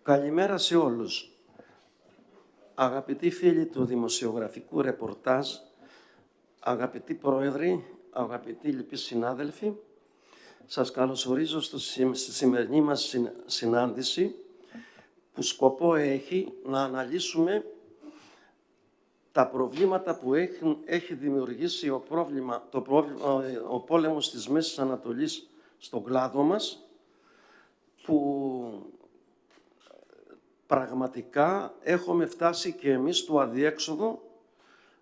Καλημέρα σε όλους. Αγαπητοί φίλοι του δημοσιογραφικού ρεπορτάζ, αγαπητοί πρόεδροι, αγαπητοί λοιποί συνάδελφοι, σας καλωσορίζω στη σημερινή μας συνάντηση που σκοπό έχει να αναλύσουμε τα προβλήματα που έχει δημιουργήσει ο πόλεμος της Μέσης Ανατολής στον κλάδο μας, που πραγματικά έχουμε φτάσει και εμείς στο αδιέξοδο,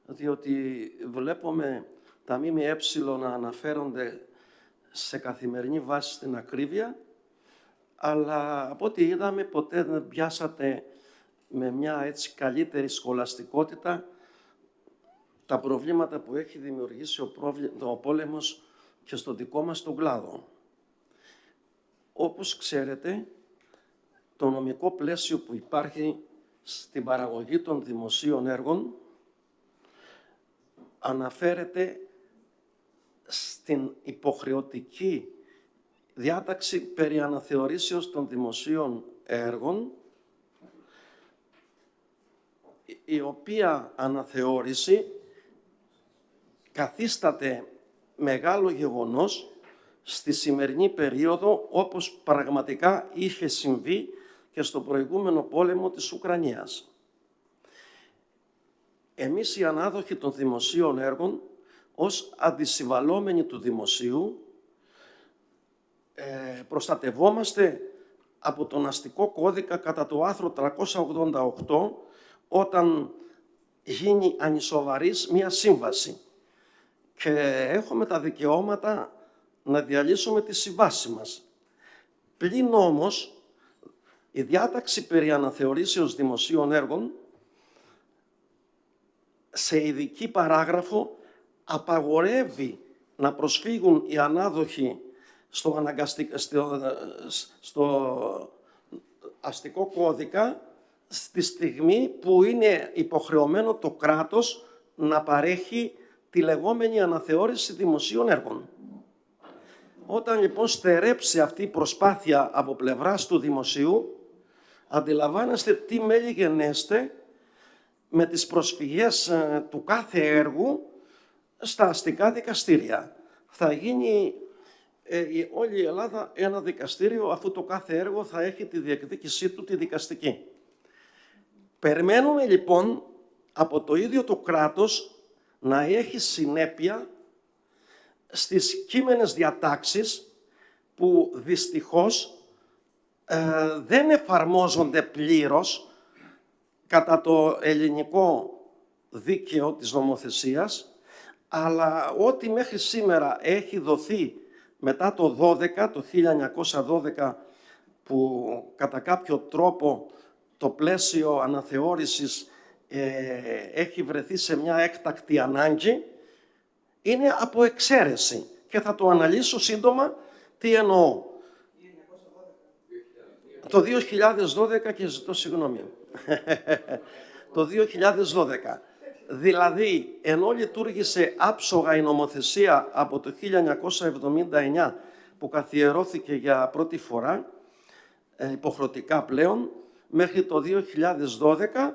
διότι βλέπουμε τα ΜΜΕ να αναφέρονται σε καθημερινή βάση στην ακρίβεια, αλλά από ό,τι είδαμε ποτέ δεν πιάσατε με μια έτσι καλύτερη σχολαστικότητα τα προβλήματα που έχει δημιουργήσει ο πόλεμος και στο δικό μας τον κλάδο. Όπως ξέρετε, το νομικό πλαίσιο που υπάρχει στην παραγωγή των δημοσίων έργων αναφέρεται στην υποχρεωτική διάταξη περί αναθεωρήσεως των δημοσίων έργων, η οποία αναθεώρηση καθίσταται μεγάλο γεγονός στη σημερινή περίοδο, όπως πραγματικά είχε συμβεί και στο προηγούμενο πόλεμο της Ουκρανίας. Εμείς οι ανάδοχοι των δημοσίων έργων, ως αντισυμβαλόμενοι του δημοσίου, προστατευόμαστε από τον αστικό κώδικα κατά το άρθρο 388, όταν γίνει ανισοβαρής μία σύμβαση και έχουμε τα δικαιώματα να διαλύσουμε τη συμβάση μας. Πλην όμως, η διάταξη περί αναθεωρήσεως δημοσίων έργων σε ειδική παράγραφο απαγορεύει να προσφύγουν οι ανάδοχοι στο αστικό κώδικα στη στιγμή που είναι υποχρεωμένο το κράτος να παρέχει τη λεγόμενη αναθεώρηση δημοσίων έργων. Όταν λοιπόν στερέψει αυτή η προσπάθεια από πλευράς του δημοσίου, αντιλαμβάνεστε τι μέλη γενέστε με τις προσφυγές του κάθε έργου στα αστικά δικαστήρια. Θα γίνει όλη η Ελλάδα ένα δικαστήριο, αφού το κάθε έργο θα έχει τη διεκδίκησή του τη δικαστική. Περιμένουμε λοιπόν από το ίδιο το κράτος να έχει συνέπεια στις κείμενες διατάξεις που δυστυχώς δεν εφαρμόζονται πλήρως κατά το ελληνικό δίκαιο της νομοθεσίας, αλλά ό,τι μέχρι σήμερα έχει δοθεί μετά το 1912, που κατά κάποιο τρόπο το πλαίσιο αναθεώρησης έχει βρεθεί σε μια έκτακτη ανάγκη, είναι από εξαίρεση και θα το αναλύσω σύντομα τι εννοώ. Το 2012 και ζητώ συγγνώμη. Το 2012. Δηλαδή, ενώ λειτουργήσε άψογα η νομοθεσία από το 1979 που καθιερώθηκε για πρώτη φορά, υποχρεωτικά πλέον, μέχρι το 2012,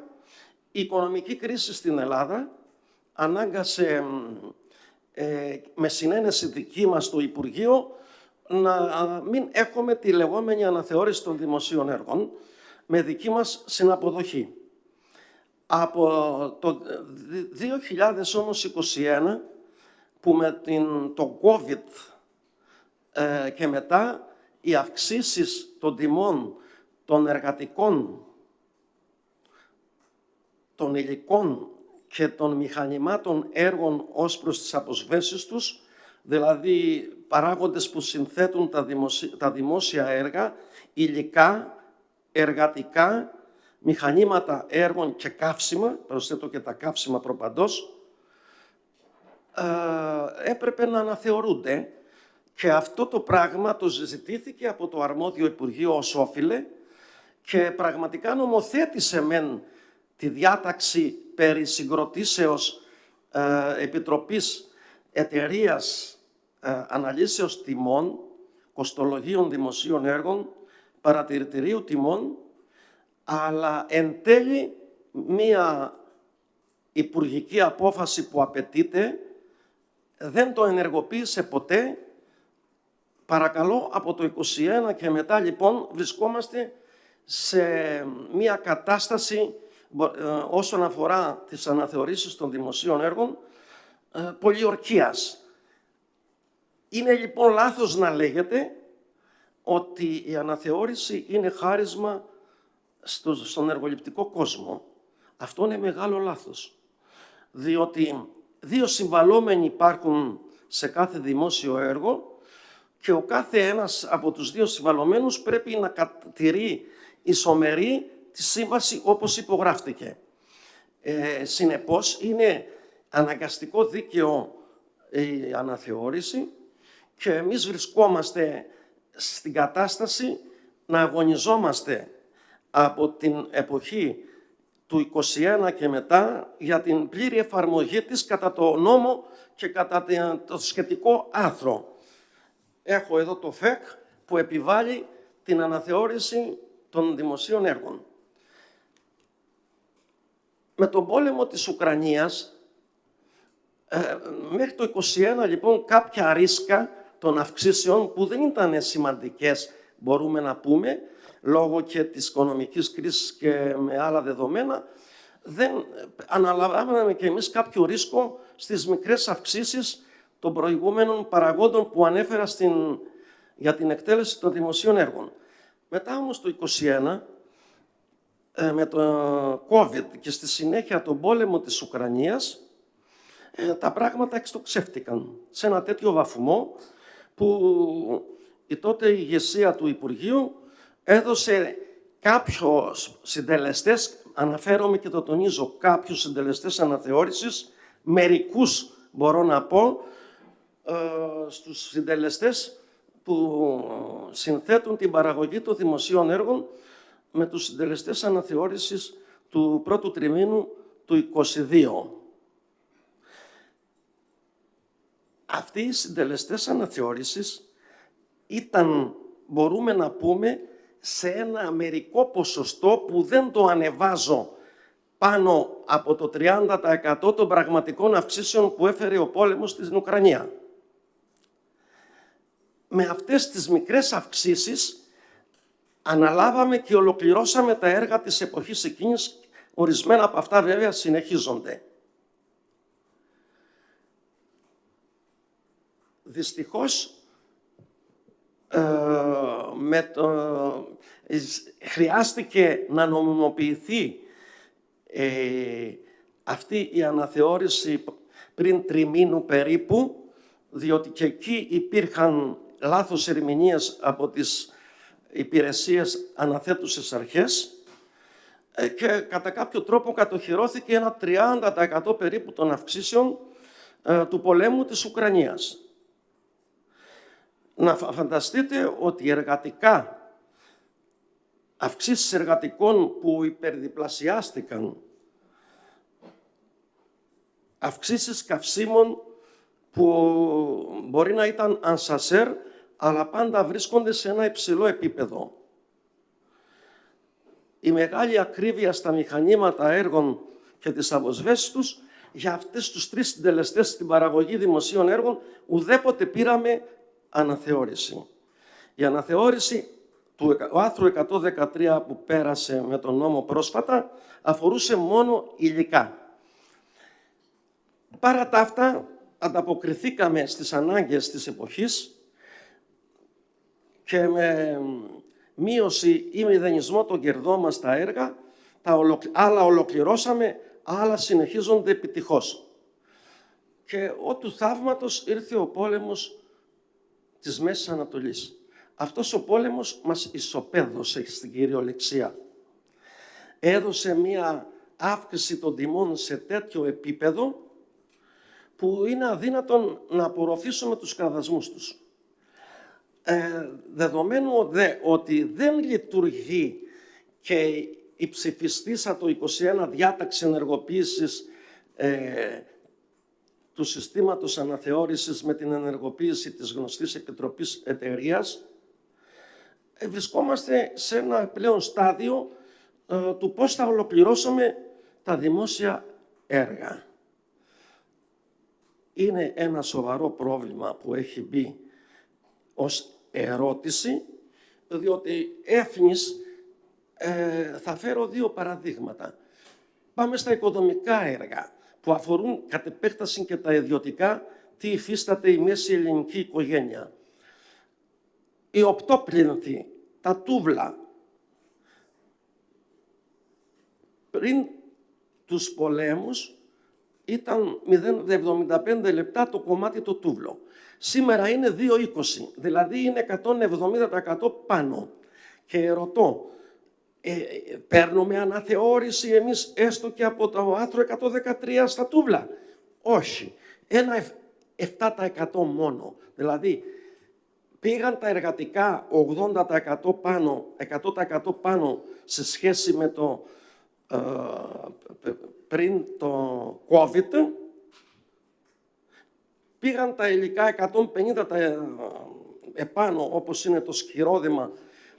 η οικονομική κρίση στην Ελλάδα ανάγκασε με συνένεση δική μας στο Υπουργείο να μην έχουμε τη λεγόμενη αναθεώρηση των δημοσίων έργων με δική μας συναποδοχή. Από το 2021, που με το COVID και μετά οι αυξήσεις των τιμών των εργατικών, των υλικών και των μηχανημάτων έργων ως προς τις αποσβέσεις τους, δηλαδή παράγοντες που συνθέτουν τα δημόσια έργα, υλικά, εργατικά, μηχανήματα έργων και καύσιμα, προσθέτω και τα καύσιμα προπαντός, έπρεπε να αναθεωρούνται, και αυτό το πράγμα το ζητήθηκε από το αρμόδιο Υπουργείο ως όφιλε και πραγματικά νομοθέτησε μεν τη διάταξη περί συγκροτήσεως Επιτροπής Εταιρείας Αναλύσεως Τιμών, Κοστολογίων Δημοσίων Έργων, Παρατηρητηρίου Τιμών, αλλά εν τέλει μία υπουργική απόφαση που απαιτείται δεν το ενεργοποίησε ποτέ. Παρακαλώ, από το 21 και μετά λοιπόν βρισκόμαστε σε μία κατάσταση όσον αφορά τις αναθεωρήσεις των δημοσίων έργων πολιορκίας. Είναι λοιπόν λάθος να λέγεται ότι η αναθεώρηση είναι χάρισμα στον εργοληπτικό κόσμο. Αυτό είναι μεγάλο λάθος. Διότι δύο συμβαλόμενοι υπάρχουν σε κάθε δημόσιο έργο και ο κάθε ένας από τους δύο συμβαλωμένους πρέπει να τηρεί ισομερή τη σύμβαση όπως υπογράφτηκε. Συνεπώς, είναι αναγκαστικό δίκαιο η αναθεώρηση και εμείς βρισκόμαστε στην κατάσταση να αγωνιζόμαστε από την εποχή του 21 και μετά για την πλήρη εφαρμογή της κατά το νόμο και κατά το σχετικό άρθρο. Έχω εδώ το ΦΕΚ που επιβάλλει την αναθεώρηση των δημοσίων έργων. Με τον πόλεμο της Ουκρανίας, μέχρι το 21 λοιπόν κάποια ρίσκα των αυξήσεων που δεν ήταν σημαντικές, μπορούμε να πούμε, λόγω και της οικονομικής κρίσης και με άλλα δεδομένα, δεν αναλαμβάναμε και εμείς κάποιο ρίσκο στις μικρές αυξήσεις των προηγούμενων παραγόντων που ανέφερα για την εκτέλεση των δημοσίων έργων. Μετά όμως το 21, με το COVID και στη συνέχεια τον πόλεμο της Ουκρανίας, τα πράγματα εξτοξεύτηκαν σε ένα τέτοιο βαθμό που η τότε ηγεσία του Υπουργείου έδωσε κάποιους συντελεστές, αναφέρομαι και το τονίζω, κάποιους συντελεστές αναθεώρησης, μερικούς μπορώ να πω, στους συντελεστές που συνθέτουν την παραγωγή των δημοσίων έργων με τους συντελεστές αναθεώρησης του πρώτου τριμήνου του 2022. Αυτοί οι συντελεστές αναθεώρησης ήταν, μπορούμε να πούμε, σε ένα μερικό ποσοστό που δεν το ανεβάζω πάνω από το 30% των πραγματικών αυξήσεων που έφερε ο πόλεμος στην Ουκρανία. Με αυτές τις μικρές αυξήσεις αναλάβαμε και ολοκληρώσαμε τα έργα της εποχής εκείνης, ορισμένα από αυτά βέβαια συνεχίζονται. Δυστυχώς, χρειάστηκε να νομιμοποιηθεί αυτή η αναθεώρηση πριν τριμήνου περίπου, διότι και εκεί υπήρχαν λάθος ερμηνείες από τις υπηρεσίες αναθέτουσες αρχές και κατά κάποιο τρόπο κατοχυρώθηκε ένα 30% περίπου των αυξήσεων του πολέμου της Ουκρανίας. Να φανταστείτε ότι εργατικά, αυξήσεις εργατικών που υπερδιπλασιάστηκαν, αυξήσεις καυσίμων που μπορεί να ήταν ανσασέρ, αλλά πάντα βρίσκονται σε ένα υψηλό επίπεδο. Η μεγάλη ακρίβεια στα μηχανήματα έργων και τις αποσβέσεις τους, για αυτές τους τρεις συντελεστές στην παραγωγή δημοσίων έργων, ουδέποτε πήραμε αναθεώρηση. Η αναθεώρηση του άρθρου 113 που πέρασε με τον νόμο πρόσφατα αφορούσε μόνο υλικά. Παρά τα αυτά, ανταποκριθήκαμε στις ανάγκες της εποχής και με μείωση ή μηδενισμό των κερδών μας στα έργα, άλλα ολοκληρώσαμε, άλλα συνεχίζονται επιτυχώς. Και ό του θαύματος ήρθε ο πόλεμος της Μέσης Ανατολής. Αυτός ο πόλεμος μας ισοπαίδωσε στην κυριολεξία. Έδωσε μία αύξηση των τιμών σε τέτοιο επίπεδο που είναι αδύνατον να απορροφήσουμε τους κραδασμούς τους. Δεδομένου ότι δεν λειτουργεί και η ψηφιστήσα το 21 διάταξη ενεργοποίησης του συστήματος αναθεώρησης με την ενεργοποίηση της γνωστής Επιτροπής Εταιρείας, βρισκόμαστε σε ένα πλέον στάδιο του πώς θα ολοκληρώσουμε τα δημόσια έργα. Είναι ένα σοβαρό πρόβλημα που έχει μπει ως ερώτηση, διότι έφνης θα φέρω δύο παραδείγματα. Πάμε στα οικοδομικά έργα, που αφορούν κατ' επέκταση και τα ιδιωτικά, τι υφίσταται η μέση ελληνική οικογένεια. Οι οπτόπληνθοι, τα τούβλα, πριν τους πολέμους ήταν 0,75 λεπτά το κομμάτι το τούβλο. Σήμερα είναι 2,20, δηλαδή είναι 170% πάνω. Και ρωτώ, παίρνουμε αναθεώρηση εμείς έστω και από το άρθρο 113 στα τούβλα? Όχι. Ένα 7% μόνο. Δηλαδή, πήγαν τα εργατικά 80% πάνω, 100% πάνω σε σχέση με το πριν το COVID, πήγαν τα υλικά 150 επάνω, όπως είναι το σκυρόδεμα,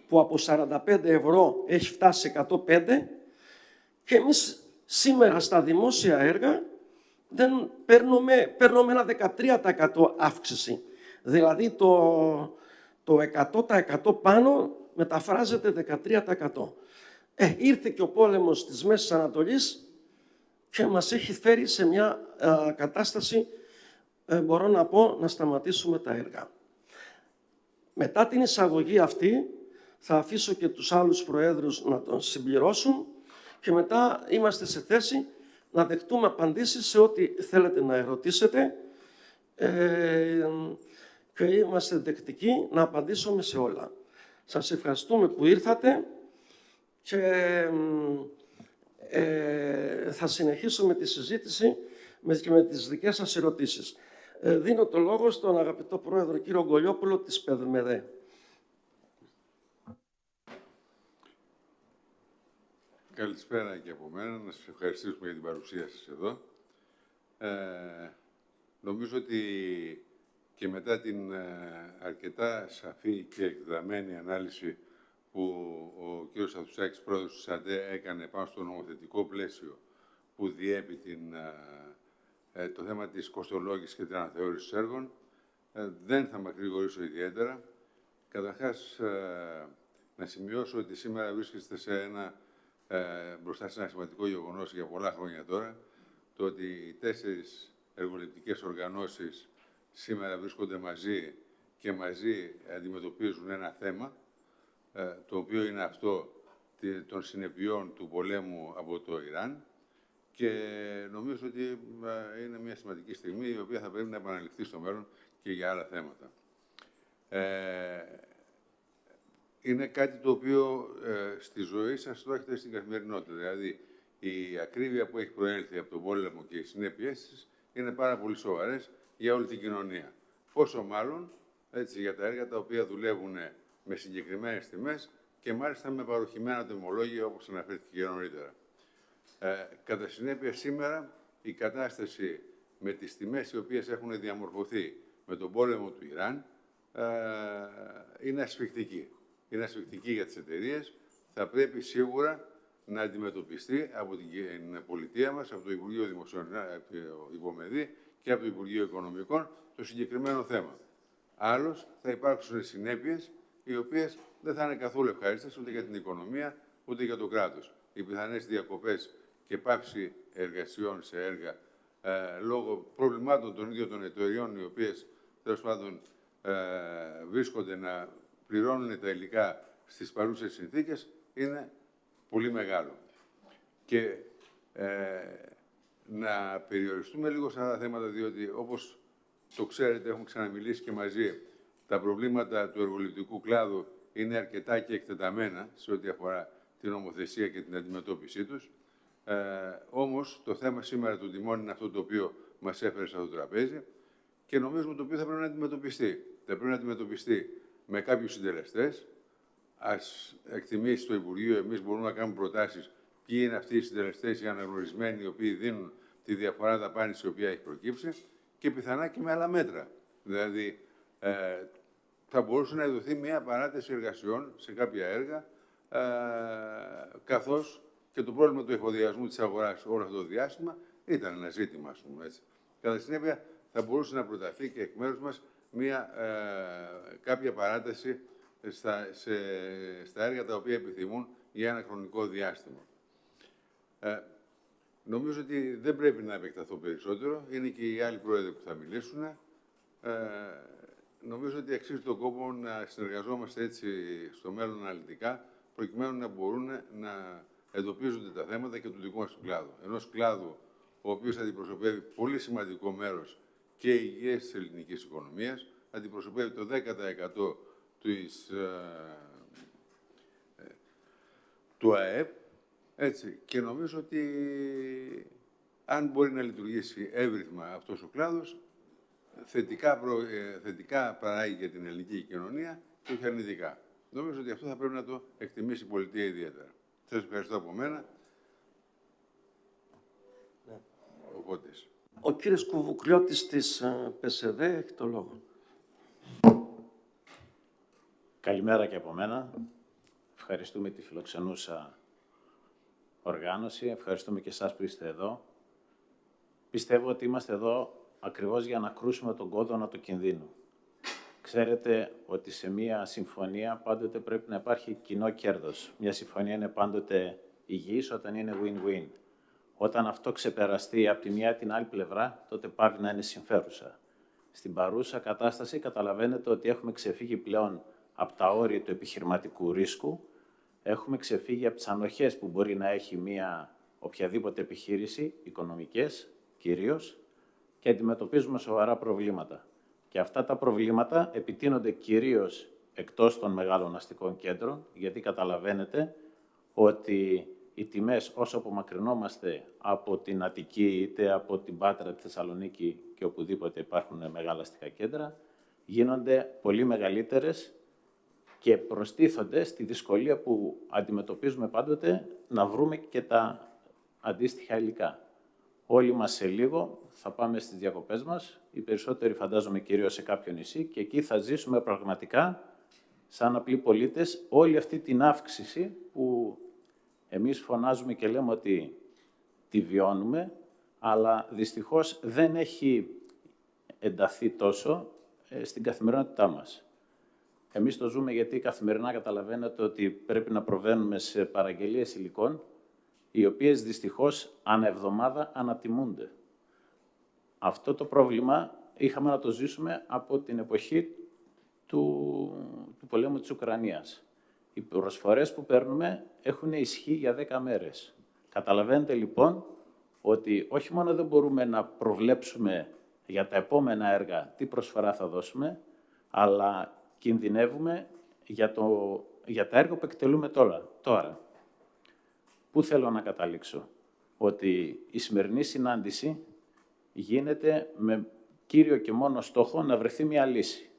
που από 45 ευρώ έχει φτάσει 105, και εμείς σήμερα στα δημόσια έργα δεν παίρνουμε ένα 13% αύξηση. Δηλαδή το 100% πάνω μεταφράζεται 13%. Ήρθε και ο πόλεμος της Μέσης Ανατολής και μας έχει φέρει σε μια κατάσταση, μπορώ να πω, να σταματήσουμε τα έργα. Μετά την εισαγωγή αυτή, θα αφήσω και τους άλλους προέδρους να τον συμπληρώσουν και μετά είμαστε σε θέση να δεχτούμε απαντήσεις σε ό,τι θέλετε να ερωτήσετε και είμαστε δεκτικοί να απαντήσουμε σε όλα. Σας ευχαριστούμε που ήρθατε και θα συνεχίσουμε τη συζήτηση με τις δικές σας ερωτήσεις. Δίνω το λόγο στον αγαπητό πρόεδρο κύριο Γκολιόπουλο της ΠΕΔΜΕΔΕ. Καλησπέρα και από μένα. Να σας ευχαριστήσουμε για την παρουσία σας εδώ. Νομίζω ότι και μετά την αρκετά σαφή και εκδεδεμένη ανάλυση που ο κ. Σαθουσάκης, πρόεδρος της ΑΝΤΕ, έκανε πάνω στο νομοθετικό πλαίσιο που διέπει το θέμα της κοστολόγησης και της αναθεώρησης έργων, δεν θα μακρηγορήσω ιδιαίτερα. Καταρχάς, να σημειώσω ότι σήμερα βρίσκεστε μπροστά σε ένα σημαντικό γεγονός για πολλά χρόνια τώρα, το ότι οι 4 εργοληπτικές οργανώσεις σήμερα βρίσκονται μαζί και μαζί αντιμετωπίζουν ένα θέμα, το οποίο είναι αυτό των συνεπειών του πολέμου από το Ιράν, και νομίζω ότι είναι μια σημαντική στιγμή η οποία θα πρέπει να επαναληφθεί στο μέλλον και για άλλα θέματα. Είναι κάτι το οποίο στη ζωή σας το έχετε στην καθημερινότητα. Δηλαδή, η ακρίβεια που έχει προέλθει από τον πόλεμο και οι συνέπειες της είναι πάρα πολύ σοβαρές για όλη την κοινωνία. Πόσο μάλλον έτσι, για τα έργα τα οποία δουλεύουν με συγκεκριμένες τιμές και μάλιστα με παροχημένα τιμολόγια, όπως αναφέρθηκε και νωρίτερα. Κατά συνέπεια, σήμερα η κατάσταση με τις τιμές οι οποίες έχουν διαμορφωθεί με τον πόλεμο του Ιράν είναι ασφικτική. Είναι ασφικτική για τις εταιρείες. Θα πρέπει σίγουρα να αντιμετωπιστεί από την πολιτεία μας, από το Υπουργείο Δημοσίων Υπομεδή και από το Υπουργείο Οικονομικών το συγκεκριμένο θέμα. Άλλως, θα υπάρξουν συνέπειες οι οποίες δεν θα είναι καθόλου ευχάριστες ούτε για την οικονομία ούτε για το κράτος. Οι πιθανές διακοπές και πάυση εργασιών σε έργα λόγω προβλημάτων των ίδιων των εταιρεών, οι οποίες τέλος πάντων βρίσκονται να πληρώνουν τα υλικά στις παρούσες συνθήκες, είναι πολύ μεγάλο. Και να περιοριστούμε λίγο σε αυτά τα θέματα, διότι όπως το ξέρετε, έχουμε ξαναμιλήσει και μαζί, τα προβλήματα του εργοληπτικού κλάδου είναι αρκετά και εκτεταμένα σε ό,τι αφορά την νομοθεσία και την αντιμετώπιση τους. Όμως, το θέμα σήμερα των τιμών είναι αυτό το οποίο μας έφερε στο τραπέζι και νομίζουμε το οποίο θα πρέπει να αντιμετωπιστεί. Θα πρέπει να αντιμετωπιστεί με κάποιους συντελεστές. Ας εκτιμήσει το Υπουργείο, εμείς μπορούμε να κάνουμε προτάσεις ποιοι είναι αυτοί οι συντελεστές οι αναγνωρισμένοι, οι οποίοι δίνουν τη διαφορά δαπάνης η οποία έχει προκύψει, και πιθανά και με άλλα μέτρα. Δηλαδή, θα μπορούσε να δοθεί μια παράταση εργασιών σε κάποια έργα, καθώς και το πρόβλημα του εφοδιασμού της αγοράς όλο αυτό το διάστημα ήταν ένα ζήτημα, ας πούμε έτσι. Κατά συνέπεια, θα μπορούσε να προταθεί και εκ μέρους μας κάποια παράταση στα έργα τα οποία επιθυμούν για ένα χρονικό διάστημα. Νομίζω ότι δεν πρέπει να επεκταθώ περισσότερο. Είναι και οι άλλοι πρόεδροι που θα μιλήσουν. Νομίζω ότι αξίζει τον κόπο να συνεργαζόμαστε έτσι στο μέλλον αναλυτικά, προκειμένου να μπορούν να εντοπίζονται τα θέματα και του δικού μας του κλάδου. Ενός κλάδου ο οποίος αντιπροσωπεύει πολύ σημαντικό μέρος και υγιές της ελληνικής οικονομίας, αντιπροσωπεύει το 10% του ΑΕΠ, έτσι, και νομίζω ότι αν μπορεί να λειτουργήσει εύρυθμα αυτός ο κλάδος, θετικά παράγει για την ελληνική κοινωνία και όχι αρνητικά. Νομίζω ότι αυτό θα πρέπει να το εκτιμήσει η πολιτεία ιδιαίτερα. Σας ευχαριστώ από μένα. Ναι. Οπότε. Ο κύριος Κουβουκλιώτης της ΠΕΣΕΔΕ έχει το λόγο. Καλημέρα και από μένα. Ευχαριστούμε τη φιλοξενούσα οργάνωση. Ευχαριστούμε και εσάς που είστε εδώ. Πιστεύω ότι είμαστε εδώ ακριβώς για να κρούσουμε τον κόδωνα του κινδύνου. Ξέρετε ότι σε μία συμφωνία πάντοτε πρέπει να υπάρχει κοινό κέρδος. Μια συμφωνία είναι πάντοτε υγιής όταν είναι win-win. Όταν αυτό ξεπεραστεί από τη μία ή την άλλη πλευρά, τότε πάβει να είναι συμφέρουσα. Στην παρούσα κατάσταση καταλαβαίνετε ότι έχουμε ξεφύγει πλέον από τα όρια του επιχειρηματικού ρίσκου. Έχουμε ξεφύγει από τις ανοχές που μπορεί να έχει μία οποιαδήποτε επιχείρηση, οικονομικές κυρίως, και αντιμετωπίζουμε σοβαρά προβλήματα. Και αυτά τα προβλήματα επιτείνονται κυρίως εκτός των μεγάλων αστικών κέντρων, γιατί καταλαβαίνετε ότι οι τιμές όσο απομακρυνόμαστε από την Αττική είτε από την Πάτρα, τη Θεσσαλονίκη και οπουδήποτε υπάρχουν μεγάλα αστικά κέντρα, γίνονται πολύ μεγαλύτερες και προστίθονται στη δυσκολία που αντιμετωπίζουμε πάντοτε να βρούμε και τα αντίστοιχα υλικά. Όλοι μας σε λίγο θα πάμε στις διακοπές μας, οι περισσότεροι φαντάζομαι κυρίως σε κάποιο νησί, και εκεί θα ζήσουμε πραγματικά σαν απλοί πολίτες όλη αυτή την αύξηση που εμείς φωνάζουμε και λέμε ότι τη βιώνουμε, αλλά δυστυχώς δεν έχει ενταθεί τόσο στην καθημερινότητά μας. Εμείς το ζούμε γιατί καθημερινά καταλαβαίνετε ότι πρέπει να προβαίνουμε σε παραγγελίες υλικών, οι οποίες δυστυχώς ανά εβδομάδα ανατιμούνται. Αυτό το πρόβλημα είχαμε να το ζήσουμε από την εποχή του πολέμου της Ουκρανίας. Οι προσφορές που παίρνουμε έχουν ισχύ για 10 μέρες. Καταλαβαίνετε λοιπόν ότι όχι μόνο δεν μπορούμε να προβλέψουμε για τα επόμενα έργα τι προσφορά θα δώσουμε, αλλά κινδυνεύουμε για τα έργα που εκτελούμε τώρα. Πού θέλω να καταλήξω? Ότι η σημερινή συνάντηση γίνεται με κύριο και μόνο στόχο να βρεθεί μια λύση.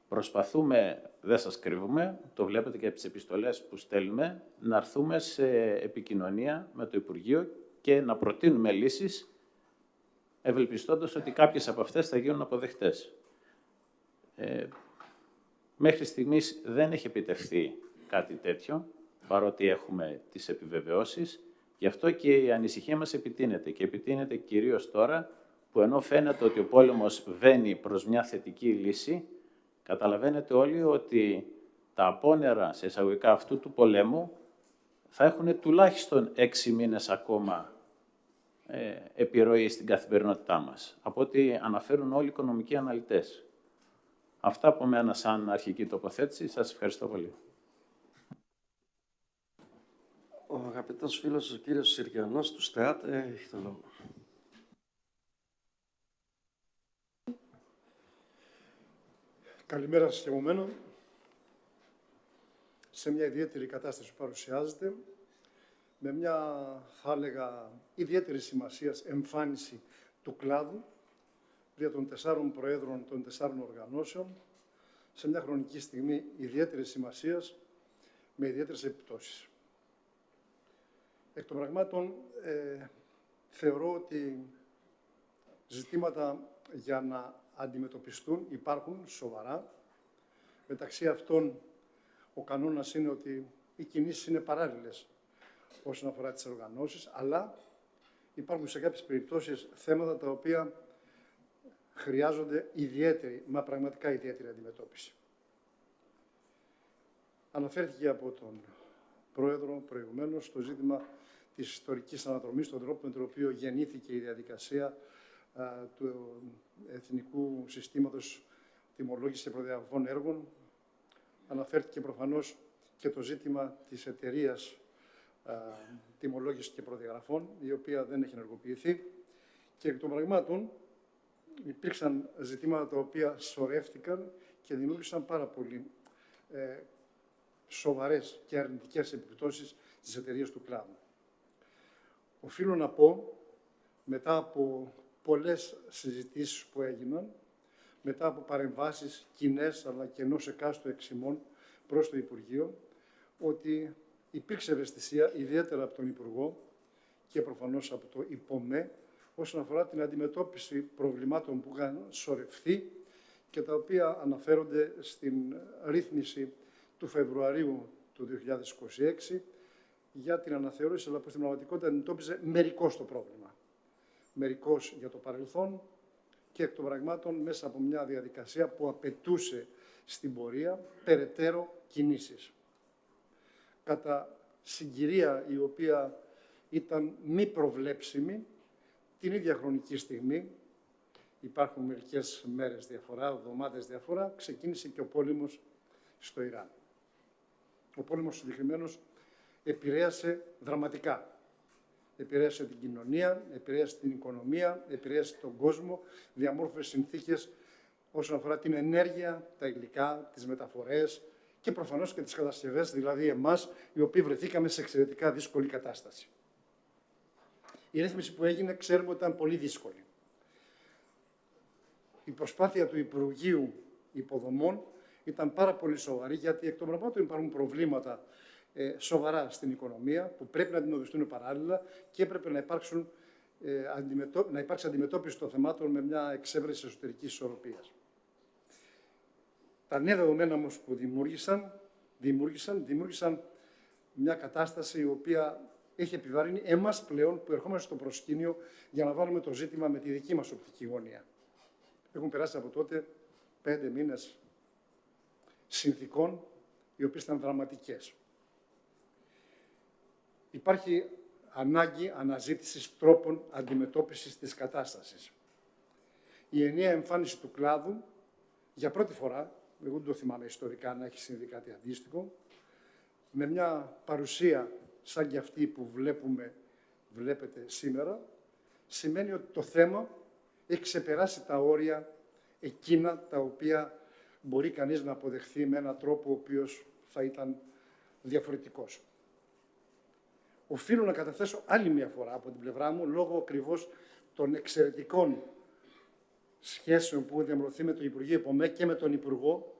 Προσπαθούμε, δεν σας κρύβουμε, το βλέπετε και από τις επιστολές που στέλνουμε, να έρθουμε σε επικοινωνία με το Υπουργείο και να προτείνουμε λύσεις, ευελπιστώντας ότι κάποιες από αυτές θα γίνουν αποδεκτές. Μέχρι στιγμής δεν έχει επιτευχθεί κάτι τέτοιο, παρότι έχουμε τις επιβεβαιώσεις. Γι' αυτό και η ανησυχία μας επιτείνεται. Και επιτείνεται κυρίως τώρα που ενώ φαίνεται ότι ο πόλεμος βαίνει προς μια θετική λύση, καταλαβαίνετε όλοι ότι τα απόνερα σε εισαγωγικά αυτού του πολέμου θα έχουν τουλάχιστον 6 μήνες ακόμα επιρροή στην καθημερινότητά μας, από ό,τι αναφέρουν όλοι οι οικονομικοί αναλυτές. Αυτά από μένα σαν αρχική τοποθέτηση. Σας ευχαριστώ πολύ. Ο αγαπητός φίλος, ο κύριος Συριανός του ΣΤΕΑΤ, έχει το λόγο. Καλημέρα σας και από μένα. Σε μια ιδιαίτερη κατάσταση που παρουσιάζεται, με μια, θα έλεγα, ιδιαίτερη σημασίας εμφάνιση του κλάδου, δια των 4 προέδρων των 4 οργανώσεων, σε μια χρονική στιγμή ιδιαίτερης σημασίας, με ιδιαίτερες επιπτώσεις. Εκ των πραγμάτων, θεωρώ ότι ζητήματα για να αντιμετωπιστούν υπάρχουν σοβαρά. Μεταξύ αυτών, ο κανόνας είναι ότι οι κινήσεις είναι παράλληλες όσον αφορά τις οργανώσεις, αλλά υπάρχουν σε κάποιες περιπτώσεις θέματα τα οποία χρειάζονται ιδιαίτερη, μα πραγματικά ιδιαίτερη αντιμετώπιση. Αναφέρθηκε από τον Πρόεδρο προηγουμένως το ζήτημα της ιστορικής αναδρομής, τον τρόπο με τον οποίο γεννήθηκε η διαδικασία του Εθνικού Συστήματος Τιμολόγησης και Προδιαγραφών Έργων. Αναφέρθηκε προφανώς και το ζήτημα της εταιρείας τιμολόγησης και προδιαγραφών, η οποία δεν έχει ενεργοποιηθεί. Και εκ των πραγμάτων υπήρξαν ζητήματα τα οποία σωρεύτηκαν και δημιούργησαν πάρα πολύ σοβαρές και αρνητικές επιπτώσεις στις εταιρείες του κλάδου. Οφείλω να πω, μετά από πολλές συζητήσεις που έγιναν, μετά από παρεμβάσεις κοινές αλλά και ενός εκάστου εξημών προς το Υπουργείο, ότι υπήρξε ευαισθησία, ιδιαίτερα από τον Υπουργό και προφανώς από το ΥΠΟΜΕ, όσον αφορά την αντιμετώπιση προβλημάτων που είχαν σωρευθεί και τα οποία αναφέρονται στην ρύθμιση του Φεβρουαρίου του 2026 για την αναθεώρηση, αλλά που στην πραγματικότητα αντιμετώπιζε μερικώς το πρόβλημα. Μερικώς για το παρελθόν και εκ των πραγμάτων μέσα από μια διαδικασία που απαιτούσε στην πορεία περαιτέρω κινήσεις. Κατά συγκυρία η οποία ήταν μη προβλέψιμη, την ίδια χρονική στιγμή, υπάρχουν μερικές μέρες διαφορά, εβδομάδες διαφορά, ξεκίνησε και ο πόλεμος στο Ιράν. Ο πόλεμος συγκεκριμένος επηρέασε δραματικά. Επηρέασε την κοινωνία, επηρέασε την οικονομία, επηρέασε τον κόσμο, διαμόρφωσε συνθήκες όσον αφορά την ενέργεια, τα υλικά, τις μεταφορές και προφανώς και τις κατασκευές, δηλαδή εμάς, οι οποίοι βρεθήκαμε σε εξαιρετικά δύσκολη κατάσταση. Η ρύθμιση που έγινε, ξέρουμε ότι ήταν πολύ δύσκολη. Η προσπάθεια του Υπουργείου Υποδομών ήταν πάρα πολύ σοβαρή, γιατί εκ των πραγμάτων υπάρχουν προβλήματα σοβαρά στην οικονομία που πρέπει να αντιμετωπιστούν παράλληλα και έπρεπε να υπάρξει αντιμετώπιση των θεμάτων με μια εξέβρεση εσωτερικής ισορροπίας. Τα νέα δεδομένα όμως που δημιούργησαν μια κατάσταση η οποία έχει επιβαρύνει εμάς πλέον που ερχόμαστε στο προσκήνιο για να βάλουμε το ζήτημα με τη δική μας οπτική γωνία. Έχουν περάσει από τότε 5 μήνες συνθηκών οι οποίες ήταν δραματικές. Υπάρχει ανάγκη αναζήτησης τρόπων αντιμετώπισης της κατάστασης. Η ενιαία εμφάνιση του κλάδου, για πρώτη φορά, εγώ δεν το θυμάμαι ιστορικά να έχει συμβεί κάτι αντίστοιχο, με μια παρουσία σαν και αυτή που βλέπετε σήμερα, σημαίνει ότι το θέμα έχει ξεπεράσει τα όρια εκείνα τα οποία μπορεί κανείς να αποδεχθεί με έναν τρόπο ο οποίος θα ήταν διαφορετικός. Οφείλω να καταθέσω άλλη μια φορά από την πλευρά μου, λόγω ακριβώς των εξαιρετικών σχέσεων που έχουν διαμορφωθεί με το Υπουργείο ΥΠΟΜΕ και με τον Υπουργό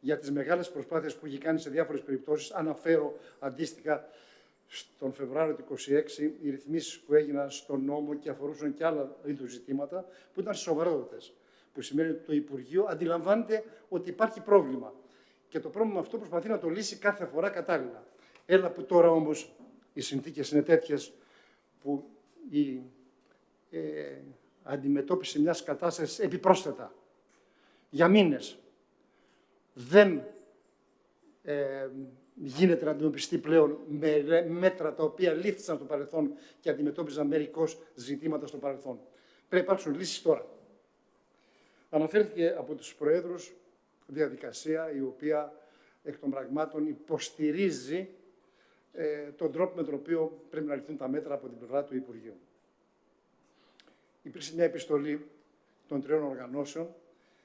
για τις μεγάλες προσπάθειες που έχει κάνει σε διάφορες περιπτώσεις. Αναφέρω αντίστοιχα στον Φεβρουάριο του 2026 οι ρυθμίσεις που έγιναν στον νόμο και αφορούσαν και άλλα είδους ζητήματα που ήταν σοβαρότατες. Που σημαίνει ότι το Υπουργείο αντιλαμβάνεται ότι υπάρχει πρόβλημα. Και το πρόβλημα αυτό προσπαθεί να το λύσει κάθε φορά κατάλληλα. Έλα που τώρα όμως οι συνθήκες είναι τέτοιες που η αντιμετώπιση μιας κατάστασης επιπρόσθετα για μήνες δεν γίνεται να αντιμετωπιστεί πλέον με μέτρα τα οποία λήφθησαν στο παρελθόν και αντιμετώπιζαν μερικώς ζητήματα στο παρελθόν. Πρέπει να υπάρξουν λύσεις τώρα. Αναφέρθηκε από τους Προέδρους διαδικασία η οποία εκ των πραγμάτων υποστηρίζει τον τρόπο με τον οποίο πρέπει να ληφθούν τα μέτρα από την πλευρά του Υπουργείου. Υπήρξε μια επιστολή των 3 οργανώσεων,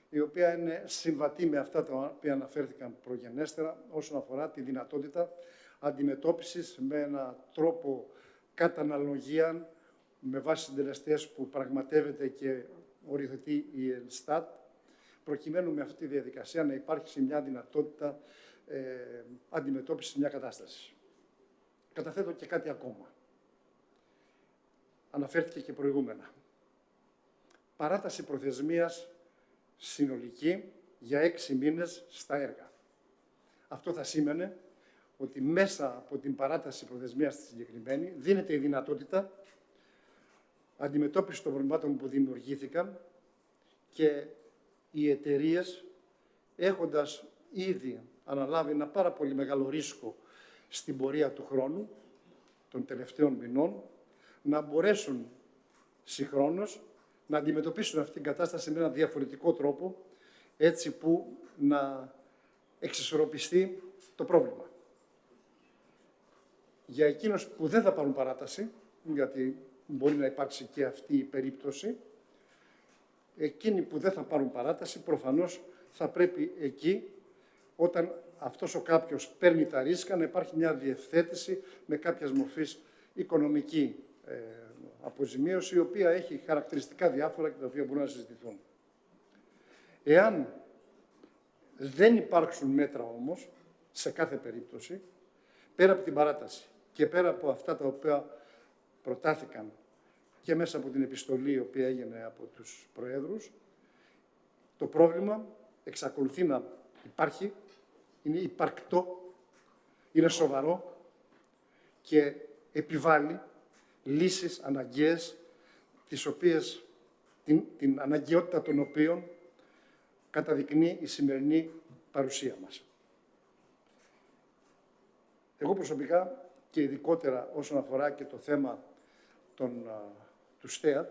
η οποία είναι συμβατή με αυτά τα οποία αναφέρθηκαν προγενέστερα, όσον αφορά τη δυνατότητα αντιμετώπισης με έναν τρόπο κατά αναλογία, με βάση συντελεστές που πραγματεύεται και οριοθετεί η ΕΛΣΤΑΤ, προκειμένου με αυτή τη διαδικασία να υπάρξει μια δυνατότητα αντιμετώπισης μια κατάσταση. Καταθέτω και κάτι ακόμα. Αναφέρθηκε και προηγούμενα. Παράταση προθεσμίας συνολική για 6 μήνες στα έργα. Αυτό θα σήμαινε ότι μέσα από την παράταση προθεσμίας στη συγκεκριμένη δίνεται η δυνατότητα αντιμετώπιση των προβλημάτων που δημιουργήθηκαν και οι εταιρείες, έχοντας ήδη αναλάβει ένα πάρα πολύ μεγάλο ρίσκο στην πορεία του χρόνου, των τελευταίων μηνών, να μπορέσουν συγχρόνως να αντιμετωπίσουν αυτή την κατάσταση με έναν διαφορετικό τρόπο, έτσι που να εξισορροπιστεί το πρόβλημα. Για εκείνους που δεν θα πάρουν παράταση, γιατί μπορεί να υπάρξει και αυτή η περίπτωση, εκείνοι που δεν θα πάρουν παράταση, προφανώς θα πρέπει εκεί, όταν αυτός ο κάποιος παίρνει τα ρίσκα, να υπάρχει μια διευθέτηση με κάποιας μορφής οικονομική αποζημίωση, η οποία έχει χαρακτηριστικά διάφορα και τα οποία μπορούν να συζητηθούν. Εάν δεν υπάρξουν μέτρα όμως, σε κάθε περίπτωση, πέρα από την παράταση και πέρα από αυτά τα οποία προτάθηκαν και μέσα από την επιστολή η οποία έγινε από τους Προέδρους, το πρόβλημα εξακολουθεί να υπάρχει, είναι υπαρκτό, είναι σοβαρό και επιβάλλει λύσεις αναγκαίες, τις οποίες, την αναγκαιότητα των οποίων καταδεικνύει η σημερινή παρουσία μας. Εγώ προσωπικά και ειδικότερα όσον αφορά και το θέμα του ΣΤΕΑΤ,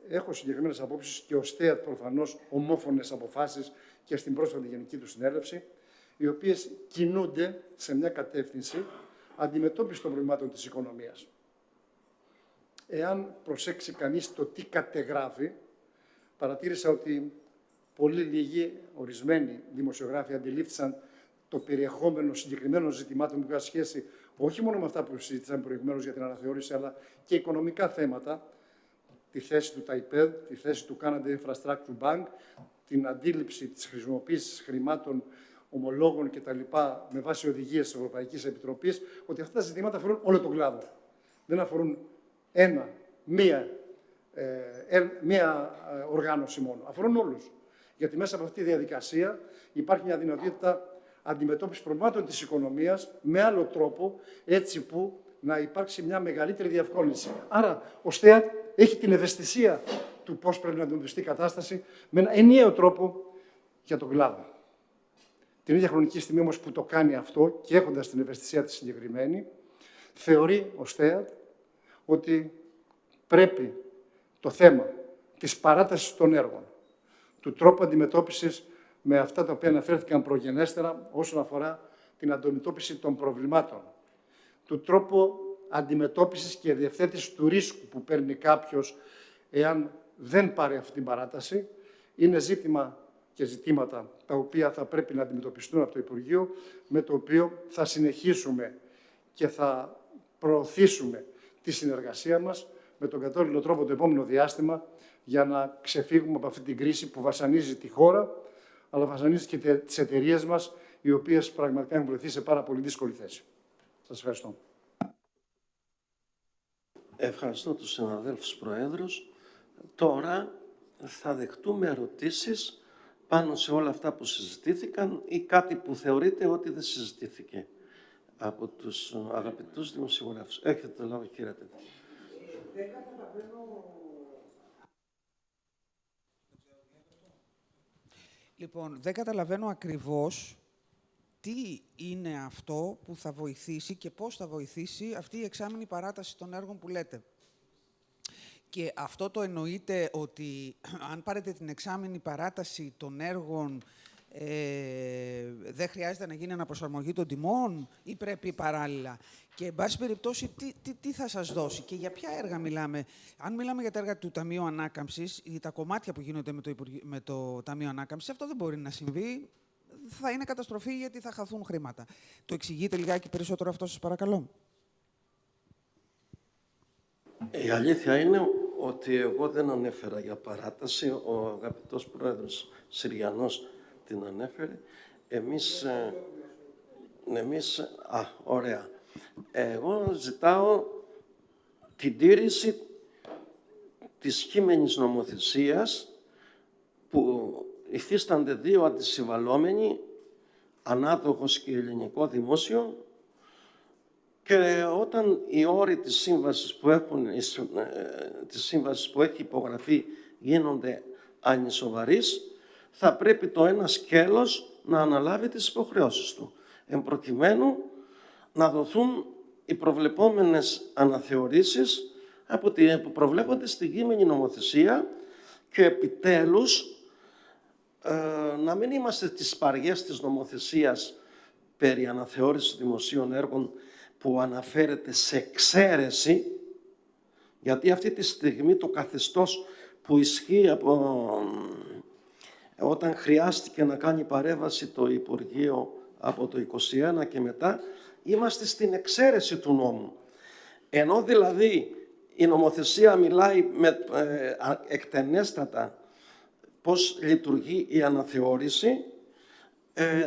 έχω συγκεκριμένες απόψεις και ο ΣΤΕΑΤ προφανώς ομόφωνες αποφάσεις και στην πρόσφατη Γενική του Συνέλευση, οι οποίες κινούνται σε μια κατεύθυνση αντιμετώπιση των προβλημάτων της οικονομίας. Εάν προσέξει κανείς το τι κατεγράφει, παρατήρησα ότι πολύ λίγοι, ορισμένοι δημοσιογράφοι αντιλήφθησαν το περιεχόμενο συγκεκριμένων ζητημάτων που είχαν σχέση όχι μόνο με αυτά που συζήτησαν προηγουμένως για την αναθεώρηση, αλλά και οικονομικά θέματα, τη θέση του ΤΑΙΠΕΔ, τη θέση του Canada Infrastructure Bank, την αντίληψη της χρησιμοποίησης χρημάτων, ομολόγων κτλ. Με βάση οδηγίες της Ευρωπαϊκής Επιτροπής, ότι αυτά τα ζητήματα αφορούν όλο τον κλάδο. Δεν αφορούν μία οργάνωση μόνο. Αφορούν όλους. Γιατί μέσα από αυτή τη διαδικασία υπάρχει μια δυνατότητα αντιμετώπιση προβλημάτων της οικονομίας με άλλο τρόπο, έτσι που να υπάρξει μια μεγαλύτερη διευκόλυνση. Άρα, ο ΣΤΕΑΤ έχει την ευαισθησία του πώς πρέπει να αντιμετωπιστεί η κατάσταση με ένα ενιαίο τρόπο για τον κλάδο. Την ίδια χρονική στιγμή όμως που το κάνει αυτό και έχοντας την ευαισθησία της συγκεκριμένη, θεωρεί ο ΣΤΕΑΤ ότι πρέπει το θέμα της παράτασης των έργων, του τρόπου αντιμετώπισης με αυτά τα οποία αναφέρθηκαν προγενέστερα όσον αφορά την αντιμετώπιση των προβλημάτων, του τρόπου αντιμετώπισης και διευθέτησης του ρίσκου που παίρνει κάποιος εάν δεν πάρει αυτή την παράταση, είναι ζήτημα και ζητήματα τα οποία θα πρέπει να αντιμετωπιστούν από το Υπουργείο, με το οποίο θα συνεχίσουμε και θα προωθήσουμε τη συνεργασία μας με τον κατάλληλο τρόπο το επόμενο διάστημα για να ξεφύγουμε από αυτή την κρίση που βασανίζει τη χώρα, αλλά βασανίζει και τις εταιρείες μας, οι οποίες πραγματικά έχουν βρεθεί σε πάρα πολύ δύσκολη θέση. Σας ευχαριστώ. Ευχαριστώ τους συναδέλφους Προέδρους. Τώρα θα δεχτούμε ερωτήσεις πάνω σε όλα αυτά που συζητήθηκαν ή κάτι που θεωρείτε ότι δεν συζητήθηκε από τους αγαπητούς δημοσιογράφους. Έχετε το λόγο, κύριε Τέτη. Δεν καταλαβαίνω. Λοιπόν, δεν καταλαβαίνω ακριβώς τι είναι αυτό που θα βοηθήσει και πώς θα βοηθήσει αυτή η εξάμηνη παράταση των έργων που λέτε. Και αυτό το εννοείτε ότι αν πάρετε την εξάμηνη παράταση των έργων δεν χρειάζεται να γίνει αναπροσαρμογή των τιμών ή πρέπει παράλληλα. Και, εν πάση περιπτώσει, τι θα σας δώσει και για ποια έργα μιλάμε. Αν μιλάμε για τα έργα του Ταμείου Ανάκαμψης ή τα κομμάτια που γίνονται με το Ταμείο Ανάκαμψης, αυτό δεν μπορεί να συμβεί. Θα είναι καταστροφή γιατί θα χαθούν χρήματα. Το εξηγείτε λιγάκι περισσότερο αυτό, σας παρακαλώ. Η αλήθεια είναι ότι εγώ δεν ανέφερα για παράταση. Ο αγαπητός Πρόεδρος Συριανός την ανέφερε. Ωραία. Εγώ ζητάω την τήρηση της κείμενης νομοθεσίας που υφίστανται δύο αντισυμβαλόμενοι ανάδοχος και ελληνικό δημόσιο, και όταν οι όροι της σύμβασης που έχει υπογραφεί γίνονται ανισοβαρείς, θα πρέπει το ένα σκέλος να αναλάβει τις υποχρεώσεις του. Εν προκειμένου να δοθούν οι προβλεπόμενες αναθεωρήσεις που προβλέπονται στη κείμενη νομοθεσία και επιτέλους να μην είμαστε στις παριές της νομοθεσίας περί αναθεώρησης δημοσίων έργων που αναφέρεται σε εξαίρεση, γιατί αυτή τη στιγμή το καθεστώς που ισχύει όταν χρειάστηκε να κάνει παρέμβαση το Υπουργείο από το 2021 και μετά, είμαστε στην εξαίρεση του νόμου. Ενώ δηλαδή η νομοθεσία μιλάει εκτενέστατα πώς λειτουργεί η αναθεώρηση,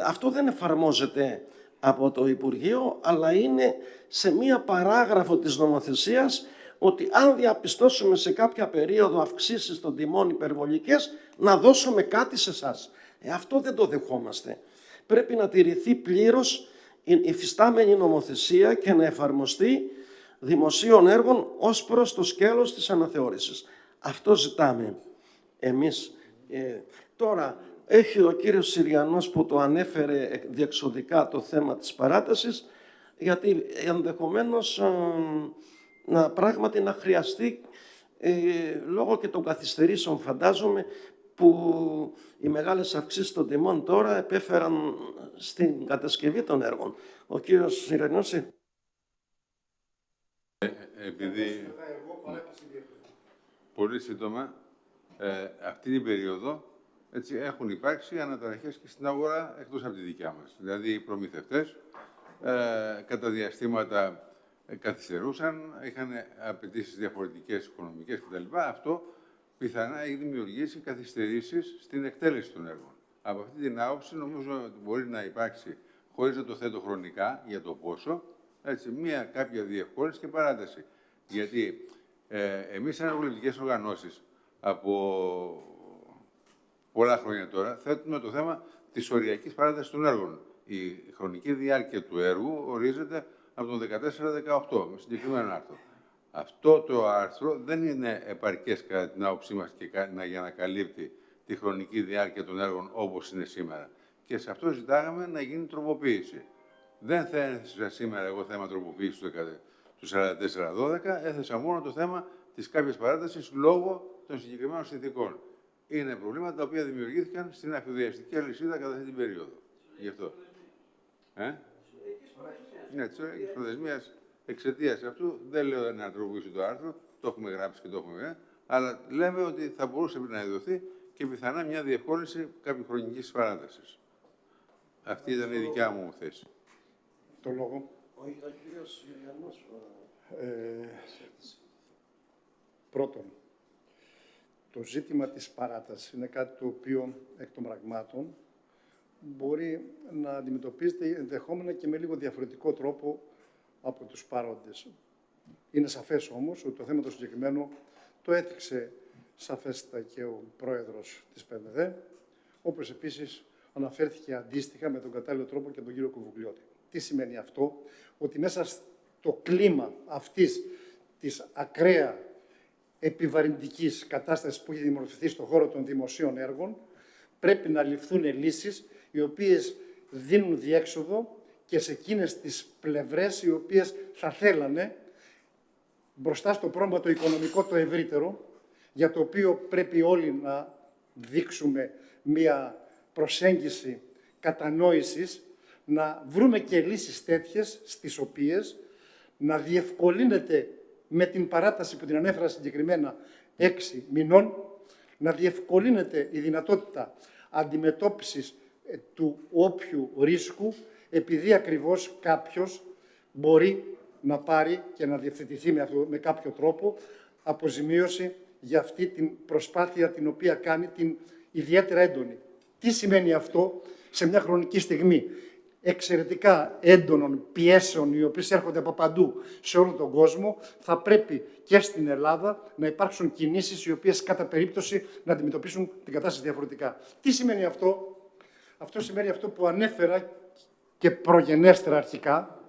αυτό δεν εφαρμόζεται από το Υπουργείο, αλλά είναι σε μία παράγραφο της νομοθεσίας ότι αν διαπιστώσουμε σε κάποια περίοδο αυξήσεις των τιμών υπερβολικές, να δώσουμε κάτι σε εσάς. Αυτό δεν το δεχόμαστε. Πρέπει να τηρηθεί πλήρως η υφιστάμενη νομοθεσία και να εφαρμοστεί δημοσίων έργων ως προς το σκέλος της αναθεώρησης. Αυτό ζητάμε εμείς. Τώρα, έχει ο κύριος Συριανός που το ανέφερε διεξοδικά το θέμα της παράτασης, γιατί ενδεχομένως πράγματι να χρειαστεί, λόγω και των καθυστερήσεων φαντάζομαι, που οι μεγάλες αυξήσεις των τιμών τώρα επέφεραν στην κατασκευή των έργων. Ο κύριος Συριανός. Επειδή, πολύ σύντομα, αυτή την περίοδο έτσι, έχουν υπάρξει αναταραχές και στην αγορά εκτός από τη δικιά μας. Δηλαδή, οι προμηθευτές κατά διαστήματα καθυστερούσαν, είχαν απαιτήσεις διαφορετικές οικονομικές κτλ. Αυτό πιθανά έχει δημιουργήσει καθυστερήσεις στην εκτέλεση των έργων. Από αυτή την άποψη, νομίζω ότι μπορεί να υπάρξει, χωρίς να το θέτω χρονικά για το πόσο, έτσι, κάποια διευκόλυνση και παράταση. Γιατί εμείς, σαν βουλευτικές οργανώσεις, από πολλά χρόνια τώρα, θέτουμε το θέμα της οριακής παράτασης των έργων. Η χρονική διάρκεια του έργου ορίζεται από τον 14-18, με συγκεκριμένο άρθρο. Αυτό το άρθρο δεν είναι επαρκές, κατά την άποψή μας, για να καλύπτει τη χρονική διάρκεια των έργων όπως είναι σήμερα. Και σε αυτό ζητάγαμε να γίνει τροποποίηση. Δεν θα έθεσα σήμερα εγώ θέμα τροποποίησης του 44-12, έθεσα μόνο το θέμα της κάποιας παράτασης λόγω των συγκεκριμένων συνθηκών. Είναι προβλήματα τα οποία δημιουργήθηκαν στην αφιδιαστική αλυσίδα κατά αυτή την περίοδο. Γι' αυτό. Ναι, τις ώρες προθεσμίας εξαιτίας αυτού δεν λέω να τροποποιήσει το άρθρο, το έχουμε γράψει και το έχουμε αλλά λέμε ότι θα μπορούσε να ειδωθεί και πιθανά μια διευκόλυνση κάποιου χρονικής παράτασης. Αυτή ήταν η δικιά μου θέση. Το λόγο. Πρώτον, το ζήτημα της παράτασης είναι κάτι το οποίο εκ των πραγμάτων μπορεί να αντιμετωπίζεται ενδεχόμενα και με λίγο διαφορετικό τρόπο από τους παρόντες. Είναι σαφές όμως ότι το θέμα το συγκεκριμένο το έθιξε σαφέστα και ο πρόεδρος της ΠΕΜΕΔΕ, όπως επίσης αναφέρθηκε αντίστοιχα με τον κατάλληλο τρόπο και τον κύριο Κουβουκλιώτη. Τι σημαίνει αυτό? Ότι μέσα στο κλίμα αυτής της ακραία επιβαρυντικής κατάστασης που έχει δημορφωθεί στον χώρο των δημοσίων έργων, πρέπει να ληφθούν λύσεις οι οποίες δίνουν διέξοδο και σε εκείνες τις πλευρές οι οποίες θα θέλανε μπροστά στο πρόβλημα το οικονομικό το ευρύτερο, για το οποίο πρέπει όλοι να δείξουμε μία προσέγγιση κατανόησης, να βρούμε και λύσεις τέτοιες στις οποίες να διευκολύνεται με την παράταση που την ανέφερα συγκεκριμένα 6 μηνών, να διευκολύνεται η δυνατότητα αντιμετώπισης του όποιου ρίσκου, επειδή ακριβώς κάποιος μπορεί να πάρει και να διευθετηθεί με κάποιο τρόπο αποζημίωση για αυτή την προσπάθεια την οποία κάνει την ιδιαίτερα έντονη. Τι σημαίνει αυτό σε μια χρονική στιγμή εξαιρετικά έντονων πιέσεων, οι οποίες έρχονται από παντού σε όλο τον κόσμο, θα πρέπει και στην Ελλάδα να υπάρξουν κινήσεις οι οποίες κατά περίπτωση να αντιμετωπίσουν την κατάσταση διαφορετικά. Τι σημαίνει αυτό? Αυτό σημαίνει αυτό που ανέφερα και προγενέστερα αρχικά,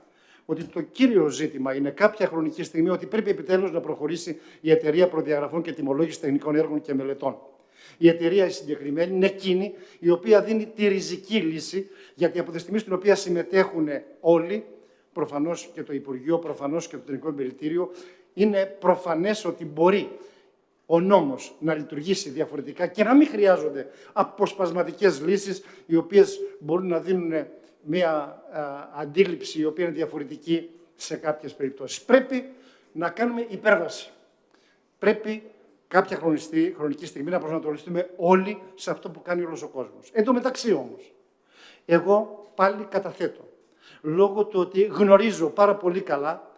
ότι το κύριο ζήτημα είναι κάποια χρονική στιγμή ότι πρέπει επιτέλους να προχωρήσει η Εταιρεία Προδιαγραφών και Τιμολόγησης Τεχνικών Έργων και Μελετών. Η εταιρεία η συγκεκριμένη είναι εκείνη η οποία δίνει τη ριζική λύση, γιατί από τη στιγμή στην οποία συμμετέχουν όλοι, προφανώς και το Υπουργείο, προφανώς και το Τεχνικό Επιμελητήριο, είναι προφανές ότι μπορεί ο νόμος να λειτουργήσει διαφορετικά και να μην χρειάζονται αποσπασματικές λύσεις, οι οποίες μπορούν να δίνουν μια αντίληψη η οποία είναι διαφορετική σε κάποιες περιπτώσεις. Πρέπει να κάνουμε υπέρβαση. Πρέπει κάποια χρονική στιγμή να προσανατολιστούμε όλοι σε αυτό που κάνει όλος ο κόσμος. Εν τω μεταξύ όμως, εγώ πάλι καταθέτω, λόγω του ότι γνωρίζω πάρα πολύ καλά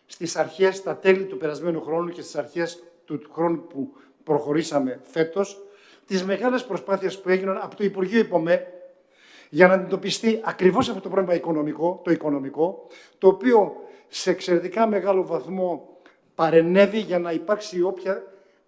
στις αρχές, στα τέλη του περασμένου χρόνου και στις αρχές του χρόνου που προχωρήσαμε φέτος, τις μεγάλες προσπάθειες που έγιναν από το Υπουργείο Υπομέ για να αντιμετωπιστεί ακριβώς αυτό το πρόβλημα οικονομικό, το οποίο σε εξαιρετικά μεγάλο βαθμό παρενέβη για να υπάρξει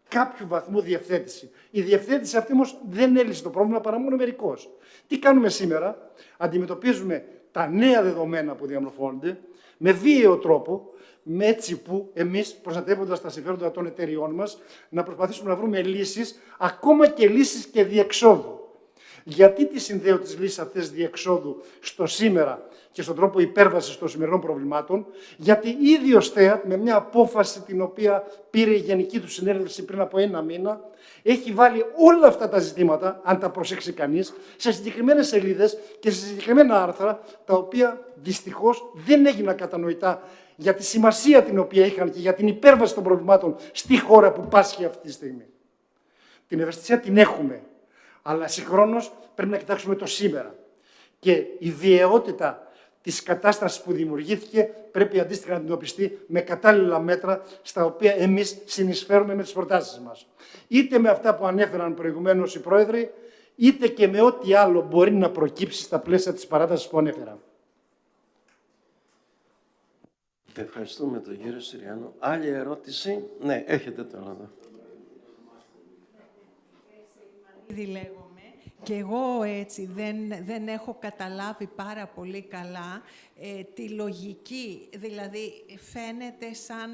κάποιου βαθμού διευθέτηση. Η διευθέτηση αυτή όμως δεν έλυσε το πρόβλημα παρά μόνο μερικώς. Τι κάνουμε σήμερα? Αντιμετωπίζουμε τα νέα δεδομένα που διαμορφώνονται με βίαιο τρόπο, με έτσι που εμείς, προστατεύοντας τα συμφέροντα των εταιριών μας, να προσπαθήσουμε να βρούμε λύσεις, ακόμα και λύσεις και διεξόδου. Γιατί τη συνδέω τις λύσεις αυτές διεξόδου στο σήμερα και στον τρόπο υπέρβασης των σημερινών προβλημάτων? Γιατί ήδη ο ΣΤΕΑΤ, με μια απόφαση την οποία πήρε η Γενική του Συνέλευση πριν από 1 μήνα, έχει βάλει όλα αυτά τα ζητήματα, αν τα προσέξει κανείς, σε συγκεκριμένες σελίδες και σε συγκεκριμένα άρθρα, τα οποία δυστυχώς δεν έγιναν κατανοητά για τη σημασία την οποία είχαν και για την υπέρβαση των προβλημάτων στη χώρα που πάσχει αυτή τη στιγμή. Την ευαισθησία την έχουμε, αλλά συγχρόνως πρέπει να κοιτάξουμε το σήμερα. Και η βιαιότητα της κατάστασης που δημιουργήθηκε πρέπει αντίστοιχα να αντιμετωπιστεί με κατάλληλα μέτρα, στα οποία εμείς συνεισφέρουμε με τις προτάσεις μας. Είτε με αυτά που ανέφεραν προηγουμένως οι πρόεδροι, είτε και με ό,τι άλλο μπορεί να προκύψει στα πλαίσια της παράτασης που ανέφερα. Ευχαριστούμε τον κύριο Συριανό. Άλλη ερώτηση? Ναι, έχετε το λόγο. Λέγομαι. Και εγώ έτσι δεν έχω καταλάβει πάρα πολύ καλά τη λογική. Δηλαδή, φαίνεται σαν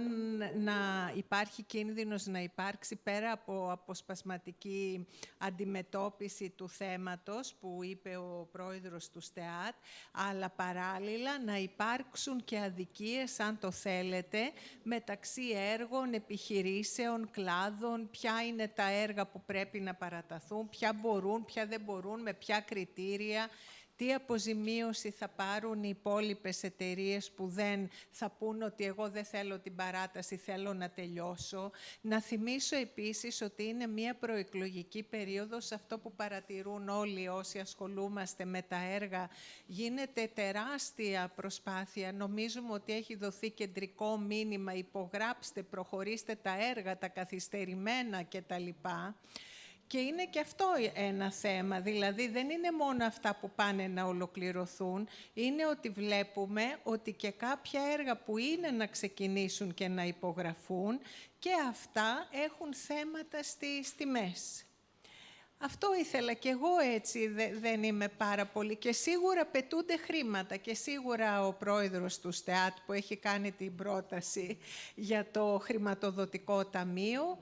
να υπάρχει κίνδυνος να υπάρξει, πέρα από αποσπασματική αντιμετώπιση του θέματος που είπε ο πρόεδρος του ΣΤΕΑΤ, αλλά παράλληλα να υπάρξουν και αδικίες, αν το θέλετε, μεταξύ έργων, επιχειρήσεων, κλάδων, ποια είναι τα έργα που πρέπει να παραταθούν, ποια μπορούν, ποια δεν μπορούν, με ποια κριτήρια, τι αποζημίωση θα πάρουν οι υπόλοιπες εταιρείες που δεν θα πούν ότι εγώ δεν θέλω την παράταση, θέλω να τελειώσω. Να θυμίσω επίσης ότι είναι μια προεκλογική περίοδος, αυτό που παρατηρούν όλοι όσοι ασχολούμαστε με τα έργα. Γίνεται τεράστια προσπάθεια, νομίζουμε ότι έχει δοθεί κεντρικό μήνυμα, υπογράψτε, προχωρήστε τα έργα, τα καθυστερημένα κτλ. Και είναι και αυτό ένα θέμα, δηλαδή δεν είναι μόνο αυτά που πάνε να ολοκληρωθούν, είναι ότι βλέπουμε ότι και κάποια έργα που είναι να ξεκινήσουν και να υπογραφούν και αυτά έχουν θέματα στις τιμές. Αυτό ήθελα και εγώ έτσι, δεν είμαι πάρα πολύ. Και σίγουρα πετούνται χρήματα και σίγουρα ο πρόεδρος του ΣΤΕΑΤ που έχει κάνει την πρόταση για το χρηματοδοτικό ταμείο,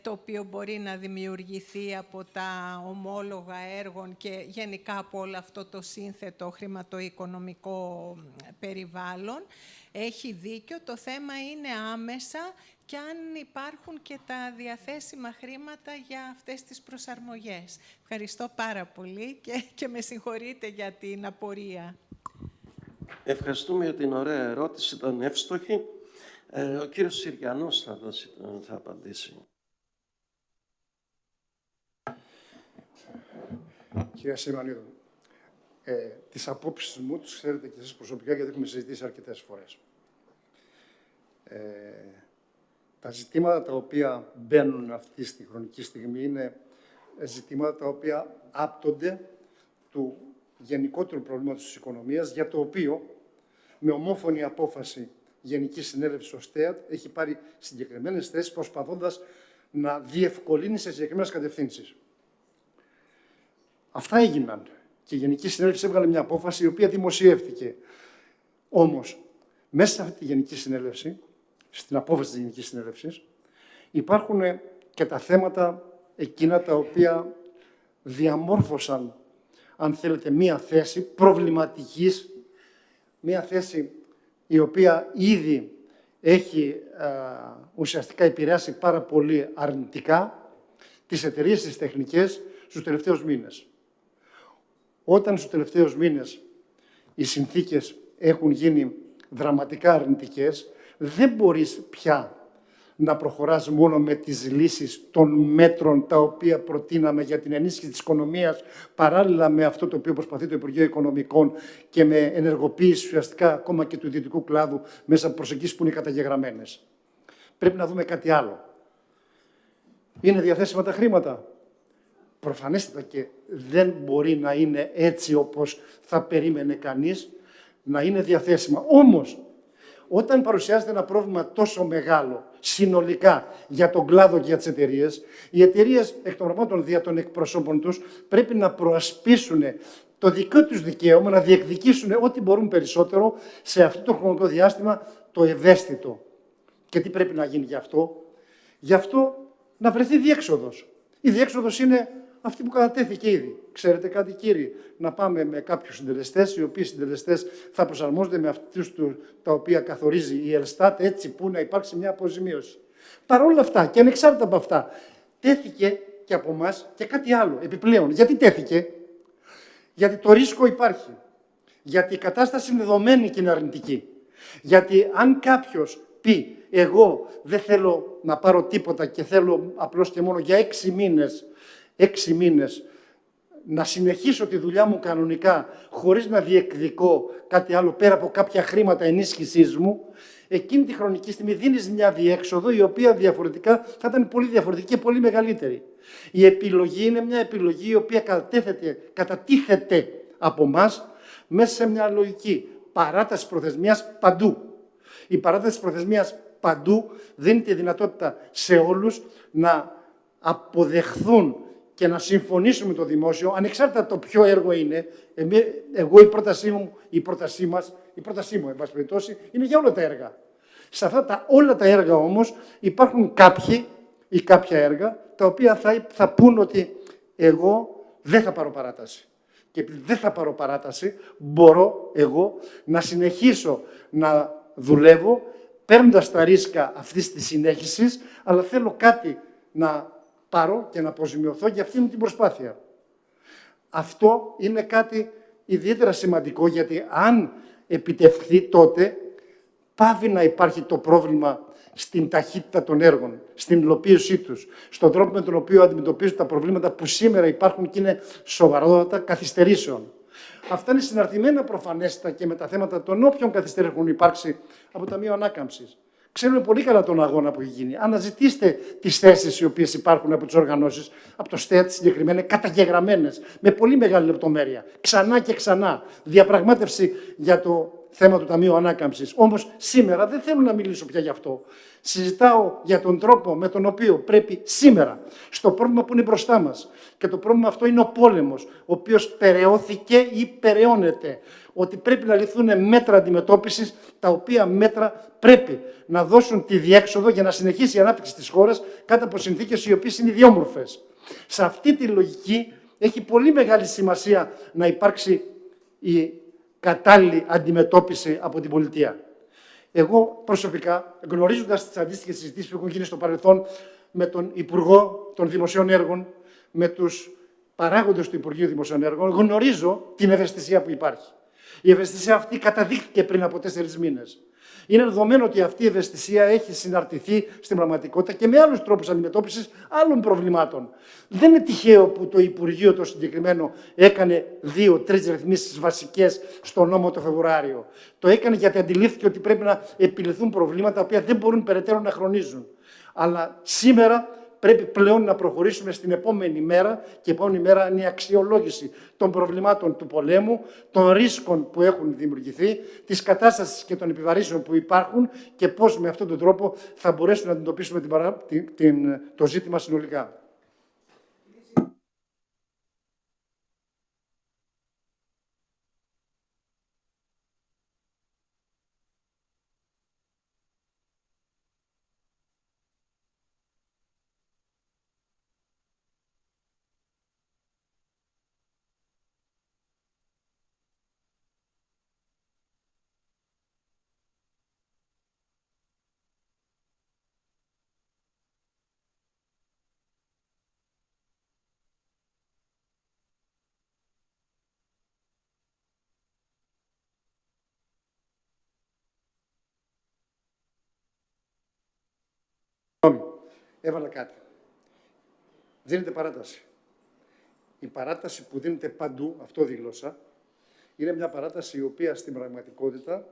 το οποίο μπορεί να δημιουργηθεί από τα ομόλογα έργων και γενικά από όλο αυτό το σύνθετο χρηματοοικονομικό περιβάλλον. Έχει δίκιο, το θέμα είναι άμεσα και αν υπάρχουν και τα διαθέσιμα χρήματα για αυτές τις προσαρμογές. Ευχαριστώ πάρα πολύ και με συγχωρείτε για την απορία. Ευχαριστούμε για την ωραία ερώτηση, ήταν εύστοχη. Ο κύριος Συριανός θα απαντήσει. Κυρία Σιμανίδου, τις απόψεις μου τις ξέρετε και εσείς προσωπικά, γιατί έχουμε συζητήσει αρκετές φορές. Τα ζητήματα τα οποία μπαίνουν αυτή στη χρονική στιγμή είναι ζητήματα τα οποία άπτονται του γενικότερου προβλήματος της οικονομίας, για το οποίο με ομόφωνη απόφαση Γενική Συνέλευση ο ΣΤΕΑΤ έχει πάρει συγκεκριμένες θέσεις προσπαθώντας να διευκολύνει σε συγκεκριμένες κατευθύνσεις. Αυτά έγιναν Και η Γενική Συνέλευση έβγαλε μια απόφαση η οποία δημοσιεύτηκε. Όμως, μέσα σε αυτή τη Γενική Συνέλευση, στην απόφαση της Γενικής Συνέλευσης, υπάρχουν και τα θέματα εκείνα τα οποία διαμόρφωσαν, αν θέλετε, μία θέση προβληματικής, μία θέση η οποία ήδη έχει ουσιαστικά επηρεάσει πάρα πολύ αρνητικά τις εταιρείες τις τεχνικές στους τελευταίους μήνες. Όταν στους τελευταίους μήνες οι συνθήκες έχουν γίνει δραματικά αρνητικές, δεν μπορείς πια να προχωράς μόνο με τις λύσεις των μέτρων τα οποία προτείναμε για την ενίσχυση της οικονομίας, παράλληλα με αυτό το οποίο προσπαθεί το Υπουργείο Οικονομικών και με ενεργοποίηση ουσιαστικά ακόμα και του ιδιωτικού κλάδου μέσα από προσεγγίσεις που είναι καταγεγραμμένες. Πρέπει να δούμε κάτι άλλο. Είναι διαθέσιμα τα χρήματα? Προφανέστατα και δεν μπορεί να είναι έτσι όπως θα περίμενε κανείς να είναι διαθέσιμα. Όμως, όταν παρουσιάζεται ένα πρόβλημα τόσο μεγάλο συνολικά για τον κλάδο και για τις εταιρείες, οι εταιρείες εκ των πραγμάτων δια των εκπροσώπων τους πρέπει να προασπίσουν το δικό τους δικαίωμα, να διεκδικήσουν ό,τι μπορούν περισσότερο σε αυτό το χρονικό διάστημα το ευαίσθητο. Και τι πρέπει να γίνει γι' αυτό? Γι' αυτό να βρεθεί διέξοδος. Η διέξοδος είναι αυτή που κατατέθηκε ήδη. Ξέρετε κάτι, κύριοι, να πάμε με κάποιους συντελεστές, οι οποίοι συντελεστές θα προσαρμόζονται με αυτούς τα οποία καθορίζει η Ελστάτ, έτσι που να υπάρξει μια αποζημίωση. Παρ' όλα αυτά και ανεξάρτητα από αυτά, τέθηκε και από εμάς και κάτι άλλο επιπλέον. Γιατί τέθηκε? Γιατί το ρίσκο υπάρχει. Γιατί η κατάσταση είναι δεδομένη και είναι αρνητική. Γιατί αν κάποιος πει, εγώ δεν θέλω να πάρω τίποτα και θέλω απλώς και μόνο για 6 μήνες να συνεχίσω τη δουλειά μου κανονικά, χωρίς να διεκδικώ κάτι άλλο πέρα από κάποια χρήματα ενίσχυσής μου, εκείνη τη χρονική στιγμή δίνεις μια διέξοδο η οποία διαφορετικά θα ήταν πολύ διαφορετική και πολύ μεγαλύτερη. Η επιλογή είναι μια επιλογή η οποία κατατίθεται από εμάς μέσα σε μια λογική παράταση προθεσμίας παντού. Η παράταση προθεσμίας παντού δίνει τη δυνατότητα σε όλους να αποδεχθούν και να συμφωνήσουμε με το δημόσιο, ανεξάρτητα το ποιο έργο είναι. Εγώ η πρότασή μου, εν πάση περιπτώσει, είναι για όλα τα έργα. Σε αυτά όλα τα έργα όμως υπάρχουν κάποιοι ή κάποια έργα τα οποία θα πούν ότι εγώ δεν θα πάρω παράταση. Και επειδή δεν θα πάρω παράταση, μπορώ εγώ να συνεχίσω να δουλεύω παίρνοντας τα ρίσκα αυτής της συνέχισης, αλλά θέλω κάτι να πάρω και να αποζημιωθώ για αυτή μου την προσπάθεια. Αυτό είναι κάτι ιδιαίτερα σημαντικό, γιατί αν επιτευχθεί τότε, πάβει να υπάρχει το πρόβλημα στην ταχύτητα των έργων, στην υλοποίησή τους, στον τρόπο με τον οποίο αντιμετωπίζουν τα προβλήματα που σήμερα υπάρχουν και είναι σοβαρότατα καθυστερήσεων. Αυτά είναι συναρτημένα προφανέστατα και με τα θέματα των όποιων καθυστερήσεων έχουν υπάρξει από το Ταμείο Ανάκαμψης. Ξέρουμε πολύ καλά τον αγώνα που έχει γίνει. Αναζητήστε τις θέσεις οι οποίες υπάρχουν από τις οργανώσεις, από το ΣΤΕΑΤ συγκεκριμένα, καταγεγραμμένες, με πολύ μεγάλη λεπτομέρεια. Ξανά και ξανά. Διαπραγμάτευση για το θέμα του Ταμείου Ανάκαμψης. Όμως σήμερα δεν θέλω να μιλήσω πια γι' αυτό. Συζητάω για τον τρόπο με τον οποίο πρέπει σήμερα, στο πρόβλημα που είναι μπροστά μας, και το πρόβλημα αυτό είναι ο πόλεμος, ο οποίος περαιώθηκε ή περαιώνεται, ότι πρέπει να ληφθούν μέτρα αντιμετώπισης, τα οποία μέτρα πρέπει να δώσουν τη διέξοδο για να συνεχίσει η ανάπτυξη της χώρας κάτω από συνθήκες οι οποίες είναι ιδιόμορφες. Σε αυτή τη λογική έχει πολύ μεγάλη σημασία να υπάρξει η κατάλληλη αντιμετώπιση από την πολιτεία. Εγώ προσωπικά, γνωρίζοντας τις αντίστοιχες συζητήσεις που έχουν γίνει στο παρελθόν με τον Υπουργό των Δημοσίων Έργων, με τους παράγοντες του Υπουργείου Δημοσίων Έργων, γνωρίζω την ευαισθησία που υπάρχει. Η ευαισθησία αυτή καταδείχθηκε πριν από 4 μήνες. Είναι δεδομένο ότι αυτή η ευαισθησία έχει συναρτηθεί στην πραγματικότητα και με άλλους τρόπους αντιμετώπισης άλλων προβλημάτων. Δεν είναι τυχαίο που το Υπουργείο το συγκεκριμένο έκανε 2-3 ρυθμίσεις βασικές στο νόμο το Φεβρουάριο. Το έκανε γιατί αντιλήφθηκε ότι πρέπει να επιληθούν προβλήματα τα οποία δεν μπορούν περαιτέρω να χρονίζουν. Αλλά σήμερα πρέπει πλέον να προχωρήσουμε στην επόμενη μέρα, και η επόμενη μέρα είναι η αξιολόγηση των προβλημάτων του πολέμου, των ρίσκων που έχουν δημιουργηθεί, της κατάστασης και των επιβαρύσεων που υπάρχουν και πώς με αυτόν τον τρόπο θα μπορέσουμε να αντιμετωπίσουμε το ζήτημα συνολικά. έβαλα κάτι. Δίνεται παράταση. Η παράταση που δίνεται παντού, αυτό δήλωσα, είναι μια παράταση η οποία στην πραγματικότητα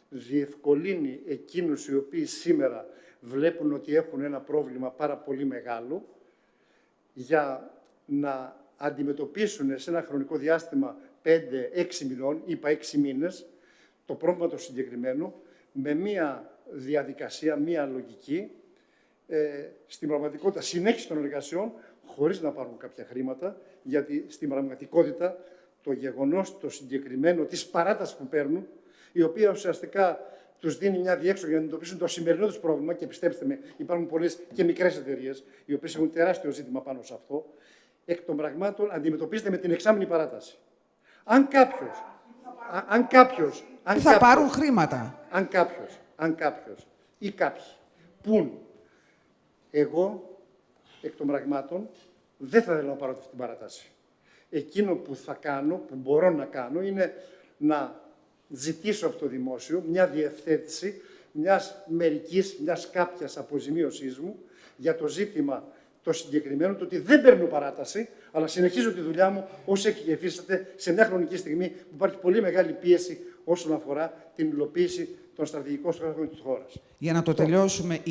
διευκολύνει εκείνους οι οποίοι σήμερα βλέπουν ότι έχουν ένα πρόβλημα πάρα πολύ μεγάλο για να αντιμετωπίσουν σε ένα χρονικό διάστημα 5-6 μηνών, είπα 6 μήνες, το πρόβλημα το συγκεκριμένο, με μία διαδικασία, μία λογική, στην πραγματικότητα συνέχιση των εργασιών, χωρίς να πάρουν κάποια χρήματα, γιατί στην πραγματικότητα το γεγονός το συγκεκριμένο της παράτασης που παίρνουν, η οποία ουσιαστικά τους δίνει μια διέξοδο για να αντιμετωπίσουν το σημερινό τους πρόβλημα, και πιστέψτε με, υπάρχουν πολλές και μικρές εταιρείες, οι οποίες έχουν τεράστιο ζήτημα πάνω σε αυτό, εκ των πραγμάτων αντιμετωπίζεται με την εξάμηνη παράταση. Αν κάποιος θα πάρουν χρήματα. Αν κάποιος ή κάποιοι πουν, εγώ εκ των πραγμάτων δεν θα ήθελα να πάρω αυτή την παράταση. Εκείνο που θα κάνω, που μπορώ να κάνω, είναι να ζητήσω από το δημόσιο μια διευθέτηση μιας κάποιας αποζημίωσής μου για το ζήτημα το συγκεκριμένο, το ότι δεν παίρνω παράταση, αλλά συνεχίζω τη δουλειά μου όσο έχει και υφίσταται σε μια χρονική στιγμή που υπάρχει πολύ μεγάλη πίεση όσον αφορά την υλοποίηση των στρατηγικών στόχων της χώρας. Για να το τελειώσουμε,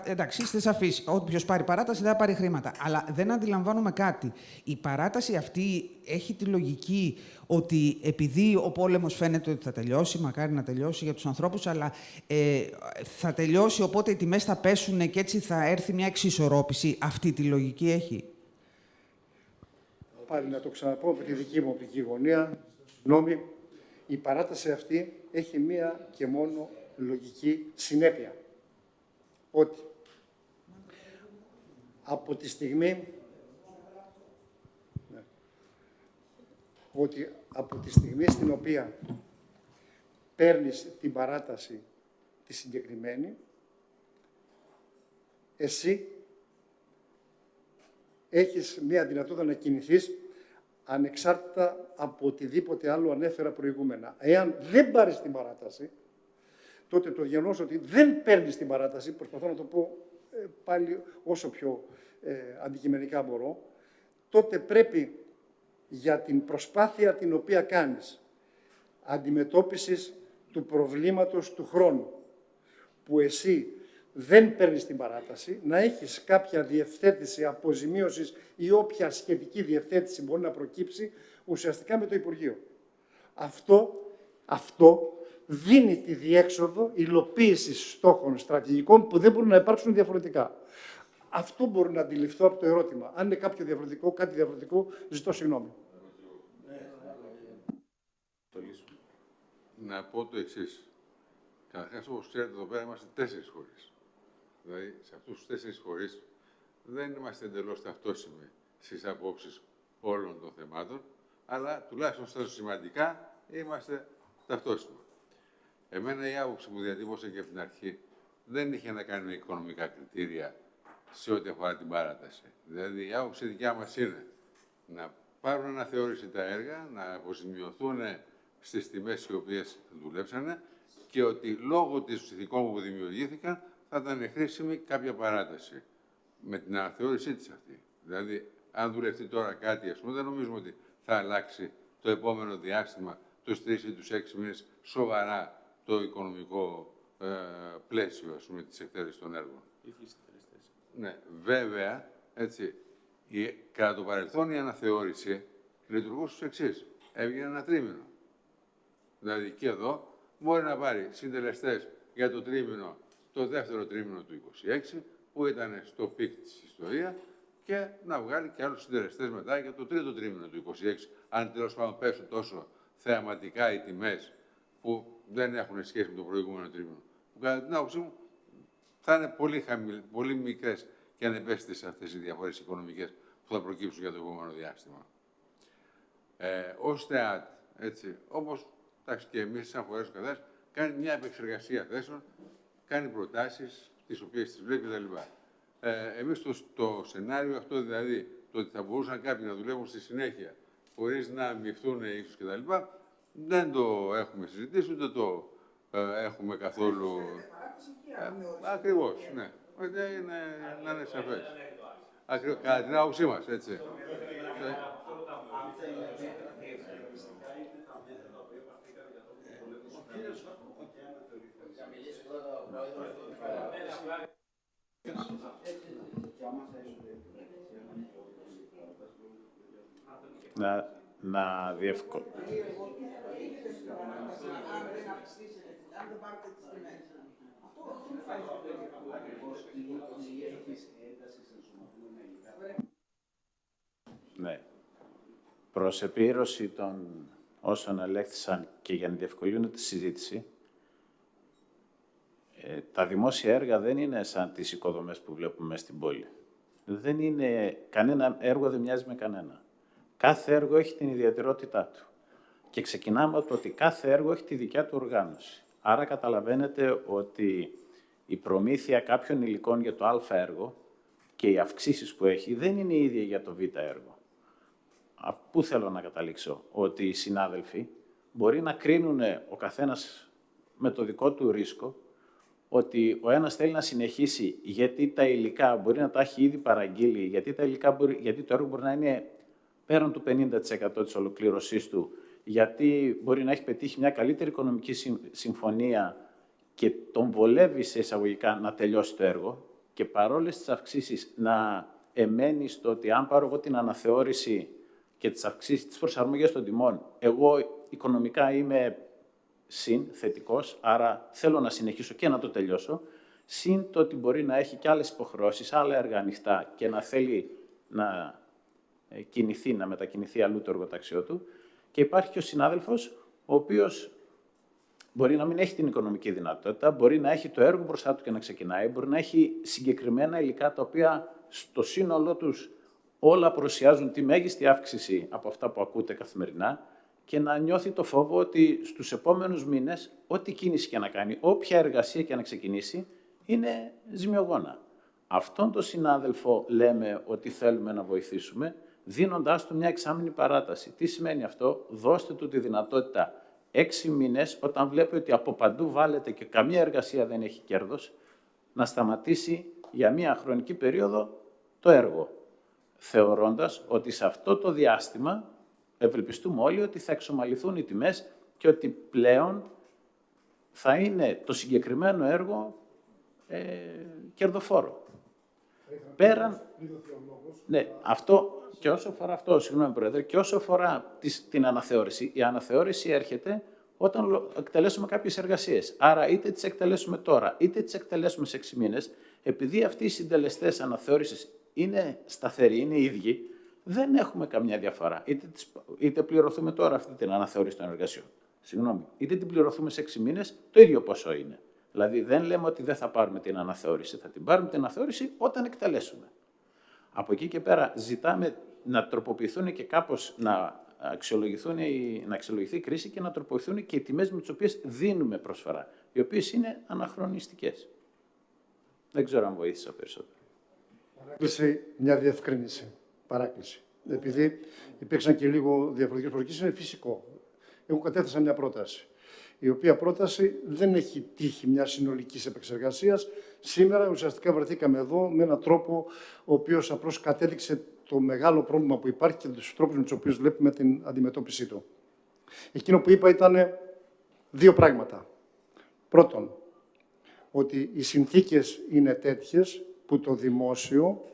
εντάξει, είστε σαφείς. Όποιος πάρει παράταση δεν θα πάρει χρήματα. Αλλά δεν αντιλαμβάνομαι κάτι. Η παράταση αυτή έχει τη λογική ότι επειδή ο πόλεμος φαίνεται ότι θα τελειώσει, μακάρι να τελειώσει για τους ανθρώπους, αλλά θα τελειώσει, οπότε οι τιμές θα πέσουν και έτσι θα έρθει μια εξισορρόπηση. Αυτή τη λογική έχει. Πάλι να το ξαναπώ από τη δική μου οπτική γωνία. Συγγνώμη, η παράταση αυτή έχει μία και μόνο λογική συνέπεια. Ότι από τη στιγμή στην οποία παίρνεις την παράταση τη συγκεκριμένη, εσύ έχεις μία δυνατότητα να κινηθείς ανεξάρτητα από οτιδήποτε άλλο ανέφερα προηγούμενα. Εάν δεν πάρεις την παράταση, τότε το γεγονός ότι δεν παίρνεις την παράταση, προσπαθώ να το πω πάλι όσο πιο αντικειμενικά μπορώ, τότε πρέπει για την προσπάθεια την οποία κάνεις αντιμετώπισης του προβλήματος του χρόνου, που εσύ δεν παίρνεις την παράταση, να έχεις κάποια διευθέτηση αποζημίωσης ή όποια σχετική διευθέτηση μπορεί να προκύψει ουσιαστικά με το Υπουργείο. Αυτό δίνει τη διέξοδο υλοποίησης στόχων στρατηγικών που δεν μπορούν να υπάρξουν διαφορετικά. Αυτό μπορώ να αντιληφθώ από το ερώτημα. Αν είναι κάτι διαφορετικό, ζητώ συγγνώμη. Να πω το εξής. Καταρχάς, όπως ξέρετε, εδώ πέρα είμαστε 4 φορείς. Δηλαδή, σε αυτούς τους 4 φορείς δεν είμαστε εντελώς ταυτόσιμοι στις απόψεις όλων των θεμάτων, αλλά τουλάχιστον στα σημαντικά είμαστε ταυτόσιμοι. Εμένα η άποψη που διατύπωσα και από την αρχή δεν είχε να κάνει με οικονομικά κριτήρια σε ό,τι αφορά την παράταση. Δηλαδή, η άποψη δικιά μας είναι να πάρουν αναθεώρηση τα έργα, να αποζημιωθούν στις τιμές οι οποίες δουλέψανε και ότι λόγω της συνθηκών που δημιουργήθηκαν θα ήταν χρήσιμη κάποια παράταση με την αναθεώρησή της αυτή. Δηλαδή, αν δουλευτεί τώρα κάτι, ας πούμε, δεν νομίζουμε ότι θα αλλάξει το επόμενο διάστημα, τους 3 ή τους 6 μήνες, σοβαρά το οικονομικό πλαίσιο, ας πούμε, της εκτέλεσης των έργων. Ναι, βέβαια, έτσι, κατά το παρελθόν η αναθεώρηση λειτουργούσε ως εξής. Έβγαινε ένα τρίμηνο. Δηλαδή, και εδώ μπορεί να πάρει συντελεστές για το τρίμηνο, το δεύτερο τρίμηνο του 26, που ήταν στο πικ της ιστορίας, και να βγάλει και άλλους συντελεστές μετά για το τρίτο τρίμηνο του 26, αν τέλος πάντων πέσουν τόσο θεαματικά οι τιμές που δεν έχουν σχέση με το προηγούμενο τρίμηνο. Που κατά την άποψή μου θα είναι πολύ μικρές και ανεπαίσθητες αυτές οι διαφορές οικονομικές που θα προκύψουν για το επόμενο διάστημα. Ως ΤΕΑΤ, έτσι, όπως και εμείς, σαν φορέας του ΚΑΔΑΣ, κάνει μια επεξεργασία θέσεων, κάνει προτάσεις, τις οποίες τις βλέπει κτλ. Εμείς το σενάριο αυτό, δηλαδή, το ότι θα μπορούσαν κάποιοι να δουλεύουν στη συνέχεια χωρίς να αμοιφθούν ίσως κτλ., δεν το έχουμε συζητήσει, ούτε το έχουμε καθόλου... Ακριβώς, ναι. Να είναι σαφές. Κατά την άποψή μας, έτσι. Να διευκολύνω. Ναι. Προς επίρρωση των όσων ελέγχθησαν και για να διευκολύνω τη συζήτηση, τα δημόσια έργα δεν είναι σαν τις οικοδομές που βλέπουμε μέσα στην πόλη. Δεν είναι, κανένα έργο δεν μοιάζει με κανένα. Κάθε έργο έχει την ιδιαιτερότητά του. Και ξεκινάμε από το ότι κάθε έργο έχει τη δικιά του οργάνωση. Άρα καταλαβαίνετε ότι η προμήθεια κάποιων υλικών για το α έργο και οι αυξήσεις που έχει δεν είναι οι ίδιες για το β έργο. Πού θέλω να καταλήξω? Ότι οι συνάδελφοι μπορεί να κρίνουν ο καθένας με το δικό του ρίσκο, ότι ο ένας θέλει να συνεχίσει γιατί τα υλικά μπορεί να τα έχει ήδη παραγγείλει, γιατί το έργο μπορεί να είναι πέραν του 50% της ολοκλήρωσής του, γιατί μπορεί να έχει πετύχει μια καλύτερη οικονομική συμφωνία και τον βολεύει σε εισαγωγικά να τελειώσει το έργο, και παρόλες τις αυξήσεις να εμένει στο ότι αν πάρω εγώ την αναθεώρηση και τις αυξήσεις, τις προσαρμογές των τιμών, εγώ οικονομικά είμαι θετικός, άρα θέλω να συνεχίσω και να το τελειώσω, συν το ότι μπορεί να έχει και άλλες υποχρεώσεις, άλλα έργα ανοιχτά και να θέλει να να μετακινηθεί αλλού το εργοτάξιό του. Και υπάρχει και ο συνάδελφος, ο οποίος μπορεί να μην έχει την οικονομική δυνατότητα, μπορεί να έχει το έργο μπροστά του και να ξεκινάει, μπορεί να έχει συγκεκριμένα υλικά τα οποία στο σύνολό τους όλα παρουσιάζουν τη μέγιστη αύξηση από αυτά που ακούτε καθημερινά και να νιώθει το φόβο ότι στους επόμενους μήνες, ό,τι κίνηση και να κάνει, όποια εργασία και να ξεκινήσει, είναι ζημιογόνα. Αυτόν τον συνάδελφο λέμε ότι θέλουμε να βοηθήσουμε, δίνοντάς του μια εξάμηνη παράταση. Τι σημαίνει αυτό? Δώστε του τη δυνατότητα 6 μήνες, όταν βλέπει ότι από παντού βάλετε και καμία εργασία δεν έχει κέρδος, να σταματήσει για μια χρονική περίοδο το έργο, θεωρώντας ότι σε αυτό το διάστημα ευελπιστούμε όλοι ότι θα εξομαλυθούν οι τιμές και ότι πλέον θα είναι το συγκεκριμένο έργο κερδοφόρο. Πέραν... Ναι, αυτό... Και όσο αφορά αυτό, συγγνώμη Πρόεδρε, και όσο αφορά την αναθεώρηση, η αναθεώρηση έρχεται όταν εκτελέσουμε κάποιες εργασίες. Άρα είτε τις εκτελέσουμε τώρα, είτε τις εκτελέσουμε σε 6 μήνες, επειδή αυτοί οι συντελεστές αναθεώρησης είναι σταθεροί, είναι ίδιοι, δεν έχουμε καμιά διαφορά. Είτε πληρωθούμε τώρα αυτή την αναθεώρηση των εργασιών, είτε την πληρωθούμε σε 6 μήνες, το ίδιο ποσό είναι. Δηλαδή δεν λέμε ότι δεν θα πάρουμε την αναθεώρηση, θα την πάρουμε την αναθεώρηση όταν εκτελέσουμε. Από εκεί και πέρα ζητάμε να τροποποιηθούν και κάπως να αξιολογηθεί η κρίση και να τροποποιηθούν και οι τιμές με τις οποίες δίνουμε προσφορά, οι οποίες είναι αναχρονιστικές. Δεν ξέρω αν βοήθησα περισσότερο. Παράκληση, μια διευκρίνηση. Παράκληση. Επειδή υπήρξαν και λίγο διαφορετικές προσεγγίσεις, είναι φυσικό. Εγώ κατέθεσα μια πρόταση, η οποία πρόταση δεν έχει τύχει μια συνολικής επεξεργασίας. Σήμερα ουσιαστικά βρεθήκαμε εδώ με έναν τρόπο ο οποίος απλώς κατέδειξε το μεγάλο πρόβλημα που υπάρχει και τους τρόπους με τους οποίους βλέπουμε την αντιμετώπιση του. Εκείνο που είπα ήταν 2 πράγματα. Πρώτον, ότι οι συνθήκες είναι τέτοιες που το δημόσιο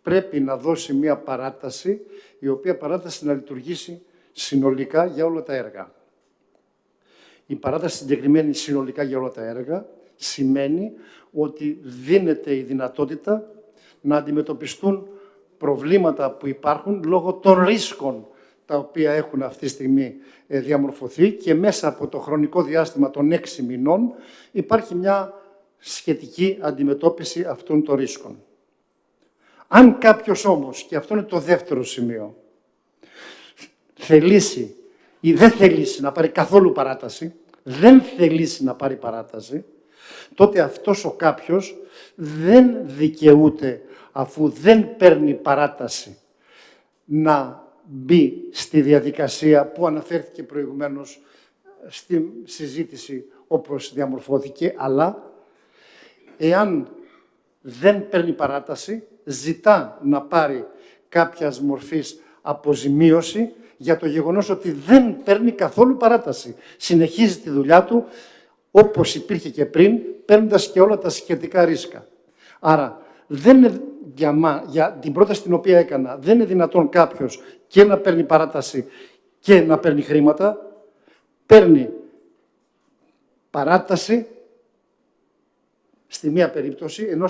πρέπει να δώσει μια παράταση, η οποία παράταση να λειτουργήσει συνολικά για όλα τα έργα. Η παράταση συγκεκριμένη συνολικά για όλα τα έργα σημαίνει ότι δίνεται η δυνατότητα να αντιμετωπιστούν προβλήματα που υπάρχουν λόγω των ρίσκων τα οποία έχουν αυτή τη στιγμή διαμορφωθεί και μέσα από το χρονικό διάστημα των 6 μηνών υπάρχει μια σχετική αντιμετώπιση αυτών των ρίσκων. Αν κάποιος όμως, και αυτό είναι το δεύτερο σημείο, θελήσει ή δεν θελήσει να πάρει καθόλου παράταση, δεν θελήσει να πάρει παράταση, τότε αυτός ο κάποιος δεν δικαιούται, αφού δεν παίρνει παράταση, να μπει στη διαδικασία που αναφέρθηκε προηγουμένως στη συζήτηση όπως διαμορφώθηκε, αλλά εάν δεν παίρνει παράταση, ζητά να πάρει κάποιας μορφής αποζημίωση για το γεγονός ότι δεν παίρνει καθόλου παράταση. Συνεχίζει τη δουλειά του όπως υπήρχε και πριν, παίρνοντας και όλα τα σχετικά ρίσκα. Άρα, δεν είναι για την πρόταση την οποία έκανα, δεν είναι δυνατόν κάποιος και να παίρνει παράταση και να παίρνει χρήματα. Παίρνει παράταση στη μία περίπτωση, ενώ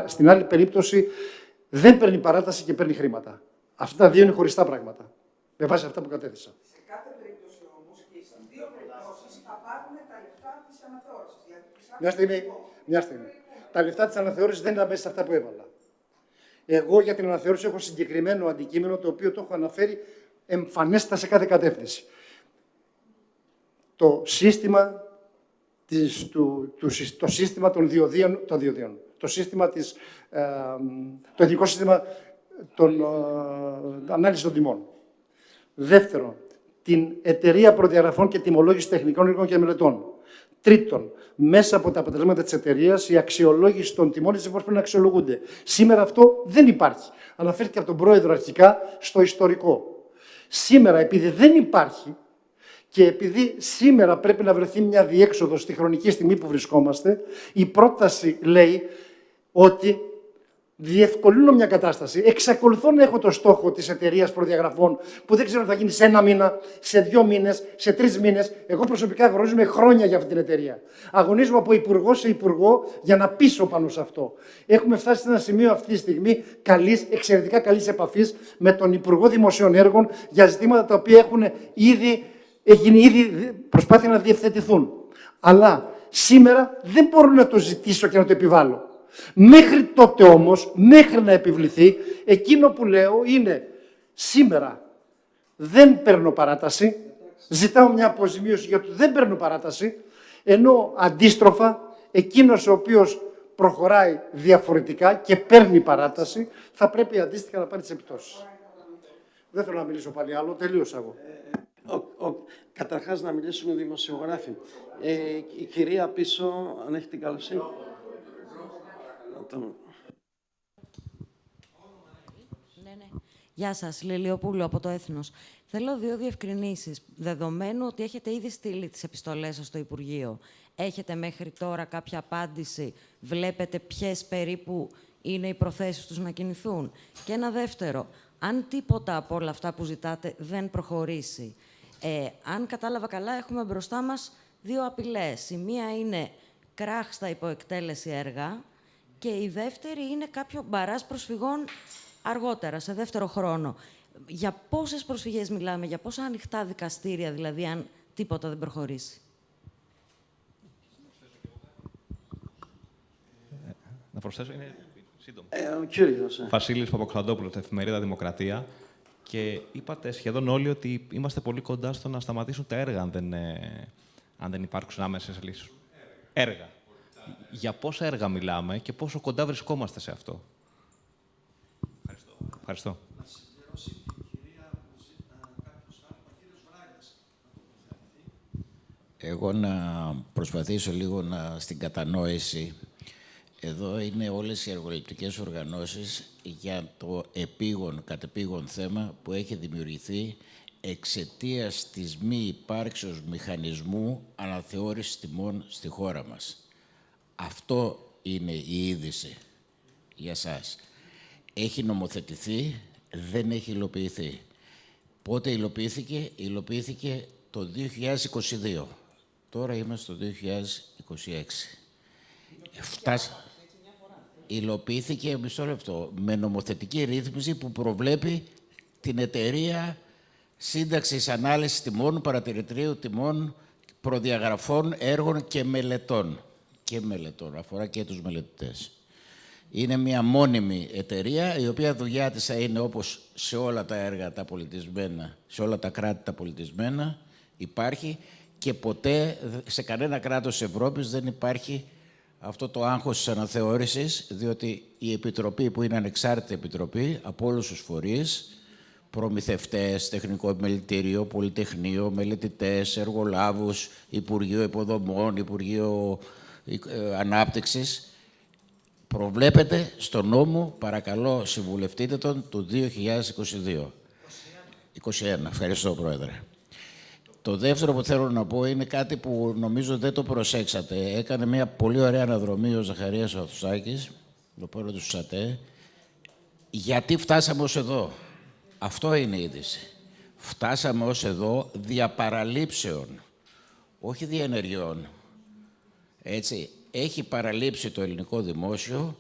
στην άλλη περίπτωση δεν παίρνει παράταση και παίρνει χρήματα. Αυτά τα δύο είναι χωριστά πράγματα, με βάση αυτά που κατέθεσα. Σε κάθε περίπτωση όμως και στις δύο περιπτώσεις θα πάρουν τα λεφτά της αναθεώρησης. Μια στιγμή. Τα λεφτά της αναθεώρησης δεν είναι μέσα σε αυτά που έβαλα. Εγώ για την αναθεώρηση έχω συγκεκριμένο αντικείμενο, το οποίο το έχω αναφέρει εμφανέστατα σε κάθε κατεύθυνση. Το σύστημα το σύστημα των διοδίων, το εθνικό σύστημα ανάλυσης των τιμών. Δεύτερον, την εταιρεία προδιαγραφών και τιμολόγηση τεχνικών έργων και μελετών. Τρίτον, μέσα από τα αποτελέσματα της εταιρείας, η αξιολόγηση των τιμών της πρέπει να αξιολογούνται. Σήμερα αυτό δεν υπάρχει. Αναφέρθηκε από τον πρόεδρο αρχικά στο ιστορικό. Σήμερα, επειδή δεν υπάρχει, και επειδή σήμερα πρέπει να βρεθεί μια διέξοδο στη χρονική στιγμή που βρισκόμαστε, η πρόταση λέει ότι διευκολύνω μια κατάσταση. Εξακολουθώ να έχω το στόχο της εταιρείας προδιαγραφών, που δεν ξέρω αν θα γίνει σε 1 μήνα, σε 2 μήνες, σε 3 μήνες. Εγώ προσωπικά αγωνίζομαι χρόνια για αυτή την εταιρεία. Αγωνίζομαι από υπουργό σε υπουργό για να πείσω πάνω σε αυτό. Έχουμε φτάσει σε ένα σημείο αυτή τη στιγμή εξαιρετικά καλής επαφής με τον Υπουργό Δημοσίων Έργων για ζητήματα τα οποία έχουν γίνει ήδη προσπάθεια να διευθετηθούν. Αλλά σήμερα δεν μπορώ να το ζητήσω και να το επιβάλλω. Μέχρι τότε όμως, μέχρι να επιβληθεί, εκείνο που λέω είναι σήμερα δεν παίρνω παράταση, ζητάω μια αποζημίωση γιατί δεν παίρνω παράταση, ενώ αντίστροφα εκείνος ο οποίος προχωράει διαφορετικά και παίρνει παράταση, θα πρέπει αντίστοιχα να πάρει τις επιπτώσεις. Δεν θέλω να μιλήσω πάλι άλλο, τελείωσα εγώ. Καταρχάς να μιλήσουμε οι δημοσιογράφοι. Η κυρία πίσω, αν έχει την καλοσύνη. Ναι. Γεια σας, Λελιοπούλου από το Έθνος. Θέλω 2 διευκρινήσεις. Δεδομένου ότι έχετε ήδη στείλει τις επιστολές σας στο Υπουργείο, έχετε μέχρι τώρα κάποια απάντηση, βλέπετε ποιες περίπου είναι οι προθέσεις τους να κινηθούν? Και ένα δεύτερο, αν τίποτα από όλα αυτά που ζητάτε δεν προχωρήσει, αν κατάλαβα καλά, έχουμε μπροστά μας 2 απειλές. Η μία είναι κράχ στα υποεκτέλεση έργα και η δεύτερη είναι κάποιο μπαράζ προσφυγών αργότερα, σε δεύτερο χρόνο. Για πόσες προσφυγές μιλάμε, για πόσα ανοιχτά δικαστήρια, δηλαδή, αν τίποτα δεν προχωρήσει? Να προσθέσω, είναι σύντομο. Ο κύριος. Βασίλης Παπακοσταντόπουλος, Εφημερίδα Δημοκρατία. Και είπατε σχεδόν όλοι ότι είμαστε πολύ κοντά στο να σταματήσουν τα έργα, αν δεν υπάρξουν άμεσες λύσεις. Έργα. Για πόσα έργα μιλάμε και πόσο κοντά βρισκόμαστε σε αυτό? Ευχαριστώ. Εγώ να προσπαθήσω λίγο στην κατανόηση. Εδώ είναι όλες οι εργοληπτικές οργανώσεις για το κατεπήγον θέμα που έχει δημιουργηθεί εξαιτίας της μη υπάρξεως μηχανισμού αναθεώρησης τιμών στη χώρα μας. Αυτό είναι η είδηση για σας. Έχει νομοθετηθεί, δεν έχει υλοποιηθεί. Πότε υλοποιήθηκε? Υλοποιήθηκε το 2022. Τώρα είμαστε στο 2026. Υλοποιήθηκε, μισό λεπτό, με νομοθετική ρύθμιση που προβλέπει την εταιρεία σύνταξης ανάλυσης τιμών, παρατηρητηρίου τιμών, προδιαγραφών, έργων και μελετών. Και μελετών, αφορά και τους μελετητές. Είναι μια μόνιμη εταιρεία, η οποία δουλειά της είναι όπως σε όλα τα έργα τα πολιτισμένα, σε όλα τα κράτη τα πολιτισμένα, υπάρχει και ποτέ σε κανένα κράτος της Ευρώπης δεν υπάρχει αυτό το άγχος της αναθεώρησης, διότι η Επιτροπή, που είναι ανεξάρτητη επιτροπή από όλους τους φορείς, προμηθευτές, τεχνικό επιμελητήριο, πολυτεχνείο, μελετητές, εργολάβους, Υπουργείο Υποδομών, Υπουργείο Ανάπτυξης. Προβλέπεται στο νόμο, παρακαλώ συμβουλευτείτε τον, του 2022. 21, ευχαριστώ Πρόεδρε. Το δεύτερο που θέλω να πω είναι κάτι που νομίζω δεν το προσέξατε. Έκανε μια πολύ ωραία αναδρομή ο Ζαχαρίας Αθουσάκης, το πρόεδρο του ΣΑΤΕ. Γιατί φτάσαμε ως εδώ. Αυτό είναι η είδηση. Φτάσαμε ως εδώ δια παραλήψεων, όχι δια ενεργειών. Έτσι, έχει παραλείψει το ελληνικό δημόσιο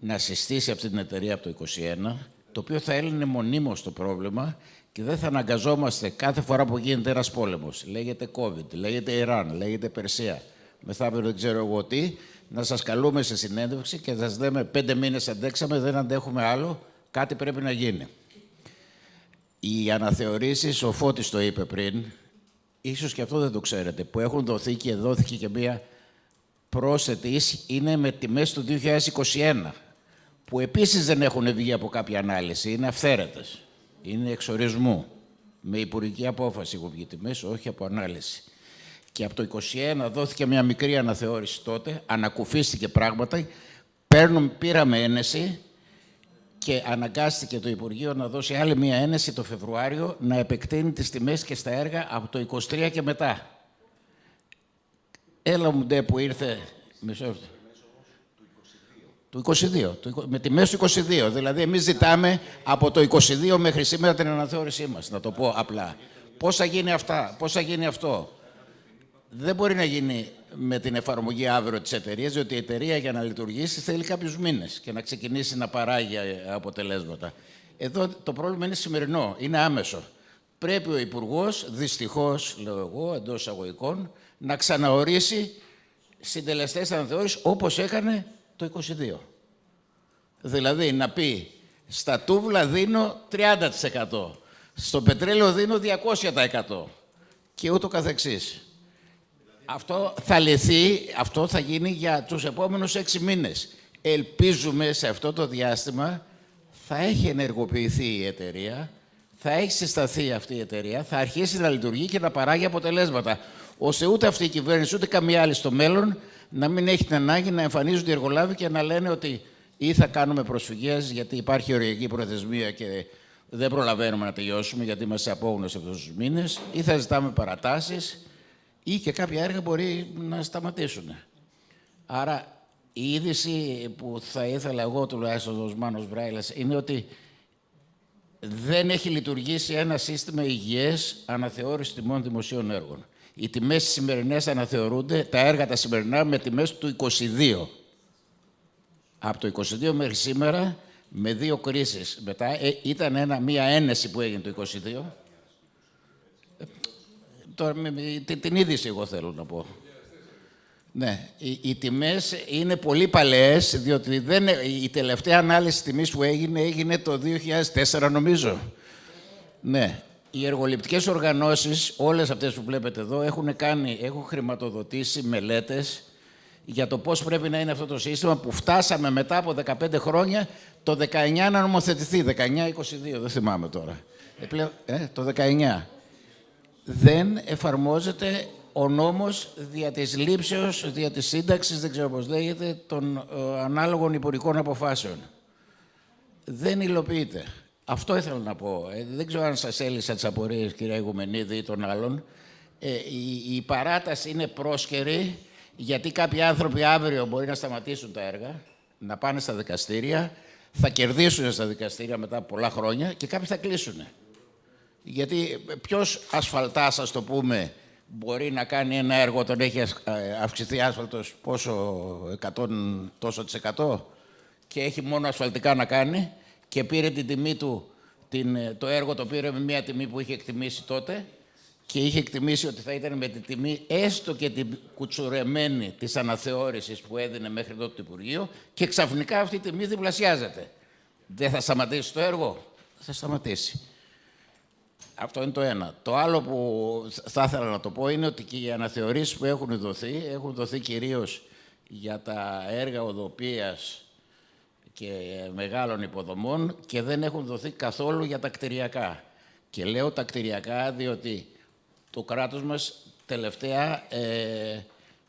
να συστήσει αυτή την εταιρεία από το 2021, το οποίο θα έλυνε μονίμως το πρόβλημα και δεν θα αναγκαζόμαστε κάθε φορά που γίνεται ένας πόλεμος. Λέγεται COVID, λέγεται Ιράν, λέγεται Περσία. Μεθαύριο δεν ξέρω εγώ τι, να σας καλούμε σε συνέντευξη και θα σας λέμε 5 μήνες αντέξαμε, δεν αντέχουμε άλλο, κάτι πρέπει να γίνει. Οι αναθεωρήσεις, ο Φώτης το είπε πριν, ίσως και αυτό δεν το ξέρετε, που έχουν δοθεί και δόθηκε και μία πρόσθετη, είναι με τιμές του 2021, που επίσης δεν έχουν βγει από κάποια ανάλυση, είναι αυθαίρετες, είναι εξορισμού. Με υπουργική απόφαση έχουν βγει τιμές, όχι από ανάλυση. Και από το 2021 δόθηκε μια μικρή αναθεώρηση τότε, ανακουφίστηκε πράγματα, πήραμε ένεση και αναγκάστηκε το Υπουργείο να δώσει άλλη μια ένεση το Φεβρουάριο, να επεκτείνει τις τιμές και στα έργα από το 23 και μετά. Έλα μου ντε που ήρθε... Του 22. Με τιμές του 22. Δηλαδή, εμείς ζητάμε από το 22 μέχρι σήμερα την αναθεώρησή μας, να το πω απλά. Πώς θα γίνει αυτά, πώς θα γίνει αυτό. Δεν μπορεί να γίνει με την εφαρμογή αύριο της εταιρείας, διότι η εταιρεία για να λειτουργήσει θέλει κάποιους μήνες και να ξεκινήσει να παράγει αποτελέσματα. Εδώ το πρόβλημα είναι σημερινό, είναι άμεσο. Πρέπει ο Υπουργός, δυστυχώς, λέω εγώ, εντός εισαγωγικών, να ξαναορίσει συντελεστές αναθεώρησης όπως έκανε το 22. Δηλαδή να πει στα τούβλα δίνω 30%, στο πετρέλαιο δίνω 200% και ούτω καθεξής. Αυτό θα λυθεί, αυτό θα γίνει για τους επόμενους 6 μήνες. Ελπίζουμε σε αυτό το διάστημα θα έχει ενεργοποιηθεί η εταιρεία, θα έχει συσταθεί αυτή η εταιρεία, θα αρχίσει να λειτουργεί και να παράγει αποτελέσματα, ώστε ούτε αυτή η κυβέρνηση ούτε καμία άλλη στο μέλλον να μην έχει την ανάγκη να εμφανίζονται οι εργολάβοι και να λένε ότι ή θα κάνουμε προσφυγές γιατί υπάρχει οριακή προθεσμία και δεν προλαβαίνουμε να τελειώσουμε γιατί είμαστε απόγνωστοι αυτούς τους μήνες, ή θα ζητάμε παρατάσεις ή και κάποια έργα μπορεί να σταματήσουν. Άρα η είδηση που θα ήθελα εγώ τουλάχιστον ως Μάνος Βράιλας είναι ότι δεν έχει λειτουργήσει ένα σύστημα υγιές αναθεώρησης τιμών δημοσίων έργων. Οι τιμές σημερινές αναθεωρούνται, τα έργα τα σημερινά, με τιμές του 22. Από το 22 μέχρι σήμερα, με 2 κρίσεις. Μετά ήταν μία ένεση που έγινε το 22. Τώρα, την είδηση εγώ θέλω να πω. Ναι, οι τιμές είναι πολύ παλαιές, διότι η τελευταία ανάλυση τιμής που έγινε το 2004 νομίζω. Ναι. Οι εργοληπτικές οργανώσεις, όλες αυτές που βλέπετε εδώ, έχουν χρηματοδοτήσει μελέτες για το πώς πρέπει να είναι αυτό το σύστημα που φτάσαμε μετά από 15 χρόνια το 19 να νομοθετηθεί. 19-22, δεν θυμάμαι τώρα. Το 19. Δεν εφαρμόζεται ο νόμος δια της λήψεως, δια της σύνταξης, δεν ξέρω πώς λέγεται, των ανάλογων υπουργικών αποφάσεων. Δεν υλοποιείται. Αυτό ήθελα να πω. Δεν ξέρω αν σας έλυσα τις απορίες, κυρία Ηγουμενίδη ή των άλλων. Η παράταση είναι πρόσκαιρη, γιατί κάποιοι άνθρωποι αύριο μπορεί να σταματήσουν τα έργα, να πάνε στα δικαστήρια, θα κερδίσουν στα δικαστήρια μετά από πολλά χρόνια και κάποιοι θα κλείσουν. Γιατί ποιος ασφαλτάς, ας το πούμε, μπορεί να κάνει ένα έργο όταν έχει αυξηθεί άσφαλτος πόσο, 100 τόσο της 100 και έχει μόνο ασφαλτικά να κάνει και πήρε την τιμή του, το έργο το πήρε με μια τιμή που είχε εκτιμήσει τότε και είχε εκτιμήσει ότι θα ήταν με τη τιμή έστω και την κουτσουρεμένη της αναθεώρησης που έδινε μέχρι τότε το Υπουργείο και ξαφνικά αυτή η τιμή διπλασιάζεται. Δεν θα σταματήσει το έργο? Θα σταματήσει. Αυτό είναι το ένα. Το άλλο που θα ήθελα να το πω είναι ότι και οι αναθεωρήσεις που έχουν δοθεί κυρίως για τα έργα οδοποιίας και μεγάλων υποδομών και δεν έχουν δοθεί καθόλου για τα κτηριακά. Και λέω τα κτηριακά διότι το κράτος μας τελευταία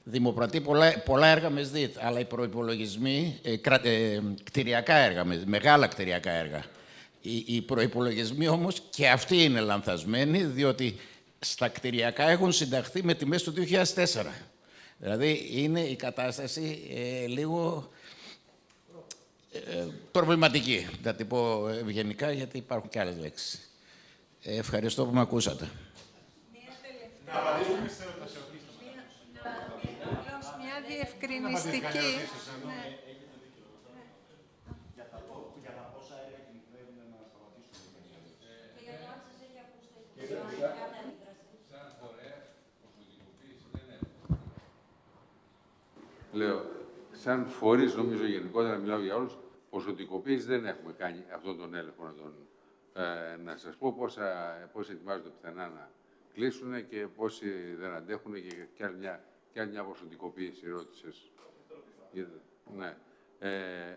δημοπρατεί πολλά έργα με ΣΔΙΤ, αλλά οι προϋπολογισμοί, κτηριακά έργα, μεγάλα κτηριακά έργα. Οι προϋπολογισμοί όμως και αυτοί είναι λανθασμένοι, διότι στα κτηριακά έχουν συνταχθεί με τιμές του 2004. Δηλαδή είναι η κατάσταση λίγο προβληματική. Θα την πω ευγενικά γιατί υπάρχουν και άλλες λέξεις. Ευχαριστώ που με ακούσατε. Μια διευκρινιστική. Λέω, σαν φορείς, νομίζω γενικότερα, μιλάω για όλους, ποσοτικοποίηση δεν έχουμε κάνει αυτόν τον έλεγχο να σας πω πόσοι ετοιμάζονται πιθανά να κλείσουν και πόσοι δεν αντέχουν και άλλη μια ποσοτικοποίηση ρώτησες. Ναι.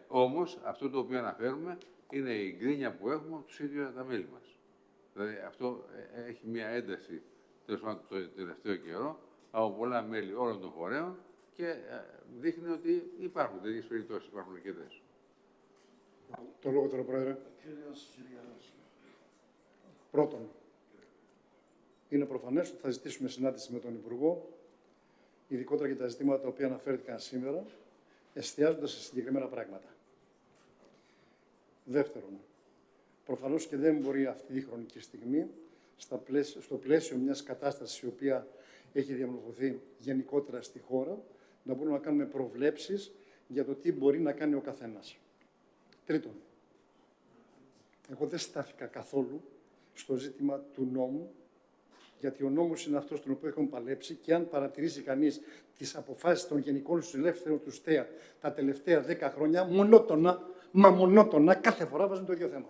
Όμως, αυτό το οποίο αναφέρουμε είναι η γκρίνια που έχουμε από τους ίδιους τα μέλη μας. Δηλαδή, αυτό έχει μια ένταση, τέλος πάντων, το τελευταίο καιρό, από πολλά μέλη όλων των φορέων και δείχνει ότι υπάρχουν τέτοιες περιπτώσεις, υπάρχουν αρκετές. Το λόγο τώρα, Πρόεδρε. Πρώτον, είναι προφανές ότι θα ζητήσουμε συνάντηση με τον Υπουργό, ειδικότερα για τα ζητήματα τα οποία αναφέρθηκαν σήμερα, εστιάζοντας σε συγκεκριμένα πράγματα. Δεύτερον, προφανώς και δεν μπορεί αυτή τη χρονική στιγμή, στο πλαίσιο μιας κατάστασης η οποία έχει διαμορφωθεί γενικότερα στη χώρα, να μπορούμε να κάνουμε προβλέψεις για το τι μπορεί να κάνει ο καθένας. Τρίτον, εγώ δεν στάθηκα καθόλου στο ζήτημα του νόμου, γιατί ο νόμος είναι αυτός τον οποίο έχουμε παλέψει και αν παρατηρήσει κανείς τις αποφάσεις των Γενικών Συνελεύθερων του ΣΤΕΑ τα τελευταία 10 χρόνια, μονότονα, κάθε φορά βάζουν το ίδιο θέμα.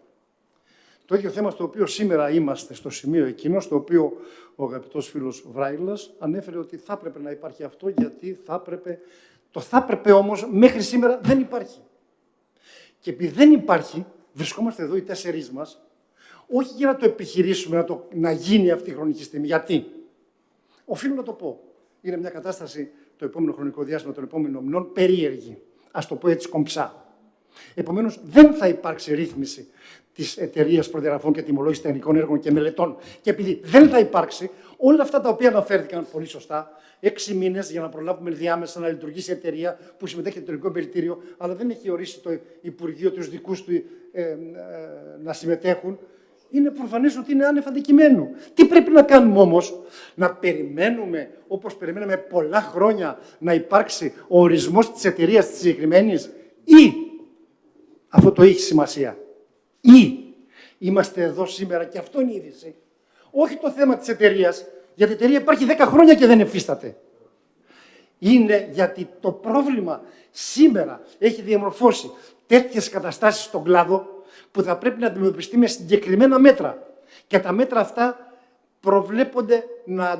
Το ίδιο θέμα στο οποίο σήμερα είμαστε στο σημείο εκείνο, στο οποίο ο αγαπητός φίλος Βράιλας ανέφερε ότι θα έπρεπε να υπάρχει αυτό, γιατί το θα έπρεπε όμως μέχρι σήμερα δεν υπάρχει. Και επειδή δεν υπάρχει, βρισκόμαστε εδώ οι 4 μας, όχι για να το επιχειρήσουμε, να γίνει αυτή η χρονική στιγμή. Γιατί? Οφείλω να το πω. Είναι μια κατάσταση το επόμενο χρονικό διάστημα, των επόμενων μηνών, περίεργη. Ας το πω έτσι κομψά. Επομένως, δεν θα υπάρξει ρύθμιση της Εταιρείας Προδιαγραφών και Τιμολόγησης Τεχνικών Έργων και Μελετών. Και επειδή δεν θα υπάρξει, όλα αυτά τα οποία αναφέρθηκαν πολύ σωστά, 6 μήνες για να προλάβουμε διάμεσα να λειτουργήσει η εταιρεία που συμμετέχει στο Εταιρικό Επιμελητήριο, αλλά δεν έχει ορίσει το Υπουργείο τους δικούς του να συμμετέχουν, είναι προφανές ότι είναι άνευ αντικειμένου. Τι πρέπει να κάνουμε όμως? Να περιμένουμε, όπως περιμέναμε πολλά χρόνια, να υπάρξει ο ορισμός της εταιρείας της συγκεκριμένης, ή αυτό το έχει σημασία? Ή είμαστε εδώ σήμερα και αυτό είναι η είδηση. Όχι το θέμα της εταιρείας, γιατί η εταιρεία υπάρχει 10 χρόνια και δεν εφίσταται. Είναι γιατί το πρόβλημα σήμερα έχει διαμορφώσει τέτοιες καταστάσεις στον κλάδο που θα πρέπει να αντιμετωπιστεί με συγκεκριμένα μέτρα. Και τα μέτρα αυτά προβλέπονται να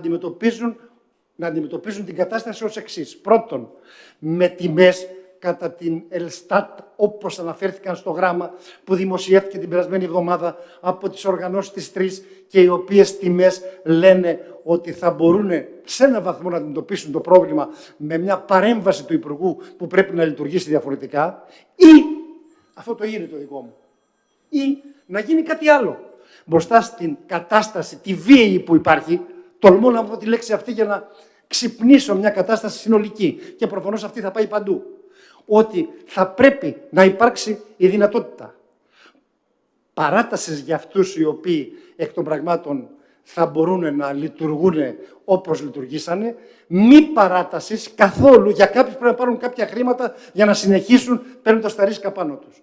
αντιμετωπίζουν την κατάσταση ως εξής. Πρώτον, με τιμές κατά την Ελστάτ, όπως αναφέρθηκαν στο γράμμα που δημοσιεύτηκε την περασμένη εβδομάδα από τις οργανώσεις της 3 και οι οποίες τιμές λένε ότι θα μπορούν σε έναν βαθμό να αντιμετωπίσουν το πρόβλημα με μια παρέμβαση του Υπουργού που πρέπει να λειτουργήσει διαφορετικά, ή, αυτό το είναι το δικό μου, ή να γίνει κάτι άλλο. Μπροστά στην κατάσταση, τη βίαιη που υπάρχει, τολμώ να πω τη λέξη αυτή για να ξυπνήσω μια κατάσταση συνολική και προφανώς αυτή θα πάει παντού. Ότι θα πρέπει να υπάρξει η δυνατότητα παράτασης για αυτούς οι οποίοι εκ των πραγμάτων θα μπορούν να λειτουργούν όπως λειτουργήσανε, μη παράτασης καθόλου για κάποιους που πρέπει να πάρουν κάποια χρήματα για να συνεχίσουν παίρνοντας τα ρίσκα πάνω τους.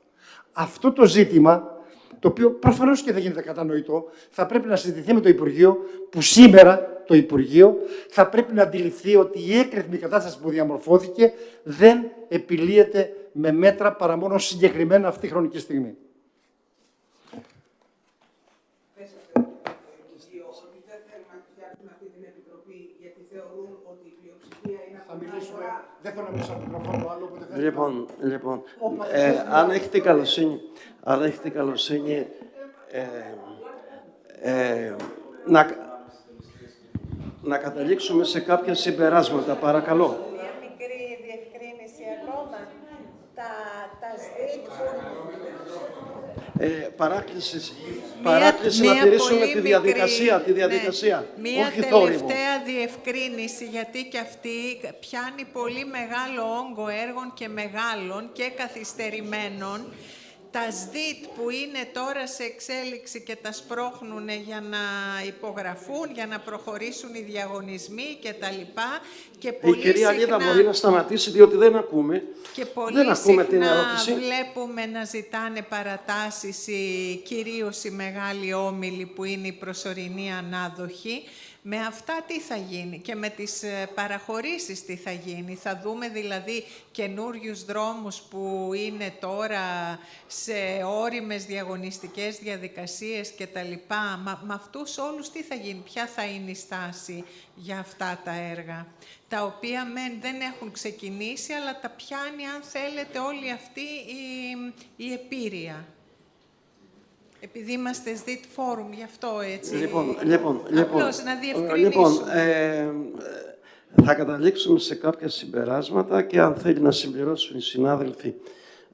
Αυτό το ζήτημα, το οποίο προφανώς και δεν γίνεται κατανοητό, θα πρέπει να συζητηθεί με το Υπουργείο, που σήμερα το Υπουργείο θα πρέπει να αντιληφθεί ότι η έκρηθμη κατάσταση που διαμορφώθηκε δεν επιλύεται με μέτρα παρά μόνο συγκεκριμένα αυτή τη χρονική στιγμή. Δεν θέλω να μιλήσω από το μικρόφωνο άλλο, οπότε δεν Λοιπόν, αν έχετε καλοσύνη, να καταλήξουμε σε κάποια συμπεράσματα, παρακαλώ. Μια μικρή διευκρίνηση ακόμα. Τα ΣΔΙΤ παράκληση να τηρήσουμε τη διαδικασία, Μία όχι θόρυβο. τελευταία διευκρίνηση, γιατί και αυτή πιάνει πολύ μεγάλο όγκο έργων και μεγάλων και καθυστερημένων. Τα ΣΔΙΤ που είναι τώρα σε εξέλιξη και τα σπρώχνουν για να υπογραφούν, για να προχωρήσουν οι διαγωνισμοί κτλ. Η κυρία Λίδα μπορεί να σταματήσει, διότι δεν ακούμε. Και πολύ δεν ακούμε την συχνά ερώτηση. βλέπουμε να ζητάνε παρατάσεις κυρίως οι μεγάλοι όμιλοι που είναι οι προσωρινοί ανάδοχοι. Με αυτά τι θα γίνει και με τις παραχωρήσεις τι θα γίνει. Θα δούμε δηλαδή καινούριους δρόμους που είναι τώρα σε όριμες διαγωνιστικές διαδικασίες και τα λοιπά. Με αυτούς όλους τι θα γίνει, ποια θα είναι η στάση για αυτά τα έργα, τα οποία δεν έχουν ξεκινήσει, αλλά τα πιάνει, αν θέλετε, όλη αυτή η επίρρεια. Επειδή είμαστε ΣΔΙΤ Φόρουμ, γι' αυτό έτσι. Απλώς να διευκρινίσουμε. Θα καταλήξουμε σε κάποια συμπεράσματα και αν θέλει να συμπληρώσουν οι συνάδελφοι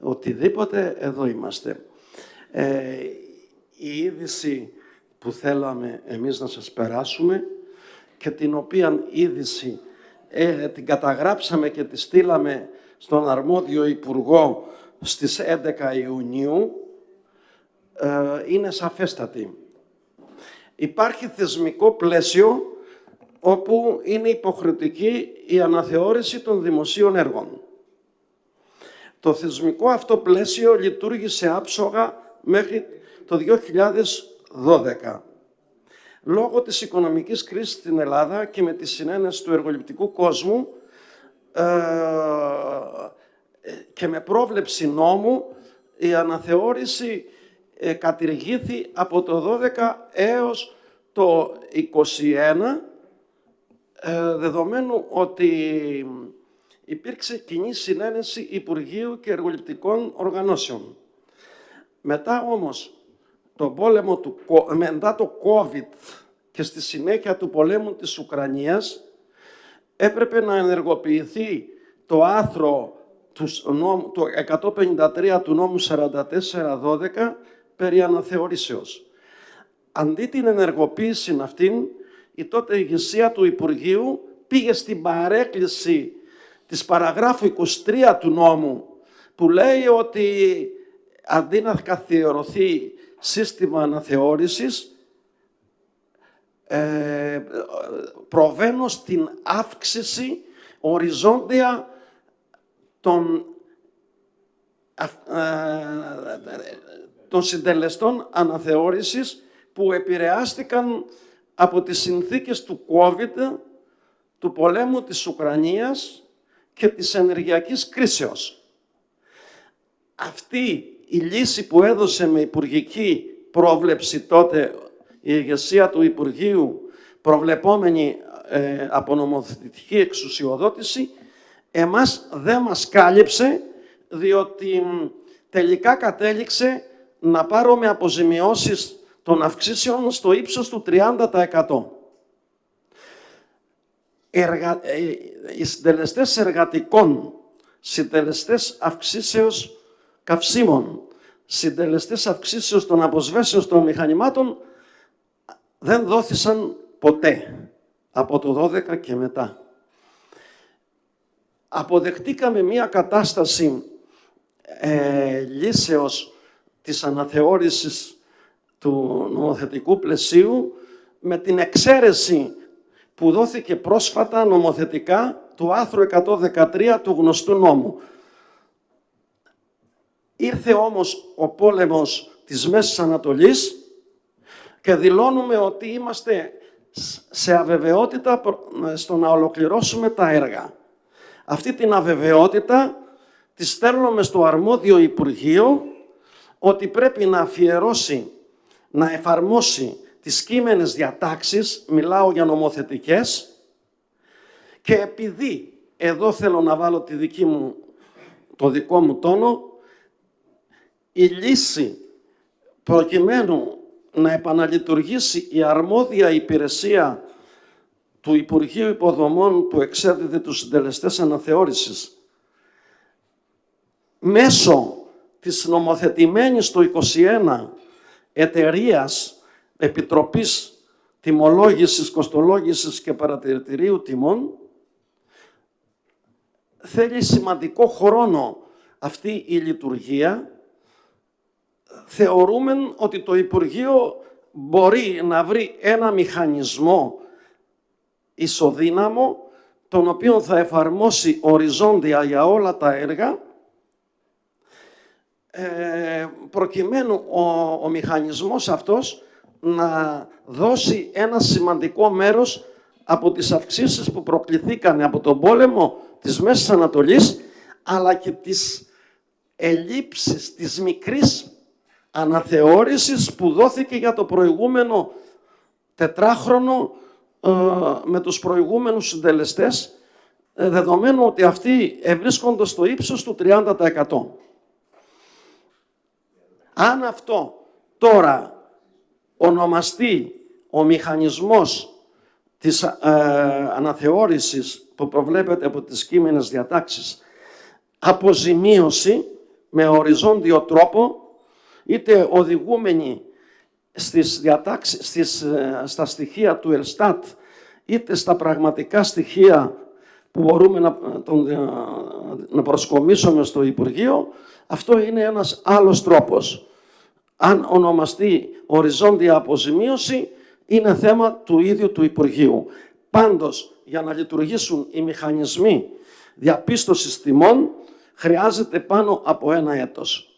οτιδήποτε, εδώ είμαστε. Η είδηση που θέλαμε εμείς να σας περάσουμε και την οποία είδηση την καταγράψαμε και τη στείλαμε στον αρμόδιο Υπουργό στις 11 Ιουνίου, είναι σαφέστατη. Υπάρχει θεσμικό πλαίσιο όπου είναι υποχρεωτική η αναθεώρηση των δημοσίων έργων. Το θεσμικό αυτό πλαίσιο λειτουργήσε άψογα μέχρι το 2012. Λόγω της οικονομικής κρίσης στην Ελλάδα και με τη συνένεση του εργοληπτικού κόσμου και με πρόβλεψη νόμου, η αναθεώρηση κατηργήθη από το 12 έως το 21, δεδομένου ότι υπήρξε κοινή συνένεση Υπουργείου και εργοληπτικών οργανώσεων. Μετά όμως, μετά το COVID και στη συνέχεια του πολέμου της Ουκρανίας, έπρεπε να ενεργοποιηθεί το άρθρο του 153 του νόμου 4412 περί αναθεωρήσεως. Αντί την ενεργοποίηση αυτήν, η τότε ηγεσία του Υπουργείου πήγε στην παρέκκληση της παραγράφου 23 του νόμου, που λέει ότι αντί να καθιερωθεί σύστημα αναθεώρησης, προβαίνω στην αύξηση οριζόντια των συντελεστών αναθεώρησης που επηρεάστηκαν από τις συνθήκες του COVID, του πολέμου της Ουκρανίας και της ενεργειακής κρίσεως. Αυτή η λύση που έδωσε με υπουργική πρόβλεψη τότε η ηγεσία του Υπουργείου, προβλεπόμενη από νομοθετική εξουσιοδότηση, εμάς δεν μας κάλυψε, διότι τελικά κατέληξε να πάρουμε αποζημιώσεις των αυξήσεων στο ύψος του 30%. Οι συντελεστές εργατικών, συντελεστές αυξήσεως καυσίμων, συντελεστές αυξήσεως των αποσβέσεως των μηχανημάτων δεν δόθησαν ποτέ από το 12 και μετά. Αποδεχτήκαμε μία κατάσταση λύσεως της αναθεώρησης του νομοθετικού πλαισίου με την εξαίρεση που δόθηκε πρόσφατα νομοθετικά του άρθρου 113 του γνωστού νόμου. Ήρθε όμως ο πόλεμος της Μέσης Ανατολής και δηλώνουμε ότι είμαστε σε αβεβαιότητα στο να ολοκληρώσουμε τα έργα. Αυτή την αβεβαιότητα τη στέλνουμε στο αρμόδιο Υπουργείο ότι πρέπει να αφιερώσει, να εφαρμόσει τις κείμενες διατάξεις, μιλάω για νομοθετικές, και επειδή εδώ θέλω να βάλω το δικό μου τόνο, η λύση προκειμένου να επαναλειτουργήσει η αρμόδια υπηρεσία του Υπουργείου Υποδομών που εξέδιδε τους συντελεστές αναθεώρησης μέσω της νομοθετημένης το 2021 εταιρείας Επιτροπής Τιμολόγησης, Κοστολόγησης και Παρατηρητηρίου Τιμών, θέλει σημαντικό χρόνο αυτή η λειτουργία. Θεωρούμε ότι το Υπουργείο μπορεί να βρει ένα μηχανισμό ισοδύναμο, τον οποίο θα εφαρμόσει οριζόντια για όλα τα έργα, προκειμένου ο μηχανισμός αυτός να δώσει ένα σημαντικό μέρος από τις αυξήσεις που προκληθήκαν από τον πόλεμο της Μέσης Ανατολής, αλλά και τις ελλείψεις της μικρής αναθεώρησης που δόθηκε για το προηγούμενο τετράχρονο με τους προηγούμενους συντελεστές, δεδομένου ότι αυτοί ευρίσκονται στο ύψος του 30%. Αν αυτό τώρα ονομαστεί ο μηχανισμός της αναθεώρησης που προβλέπεται από τις κείμενες διατάξεις αποζημίωση με οριζόντιο τρόπο, είτε οδηγούμενοι στις διατάξεις, στα στοιχεία του Ελστάτ, είτε στα πραγματικά στοιχεία που μπορούμε να προσκομίσουμε στο Υπουργείο, αυτό είναι ένας άλλος τρόπος. Αν ονομαστεί οριζόντια αποζημίωση, είναι θέμα του ίδιου του Υπουργείου. Πάντως, για να λειτουργήσουν οι μηχανισμοί διαπίστωσης τιμών, χρειάζεται πάνω από 1 έτος.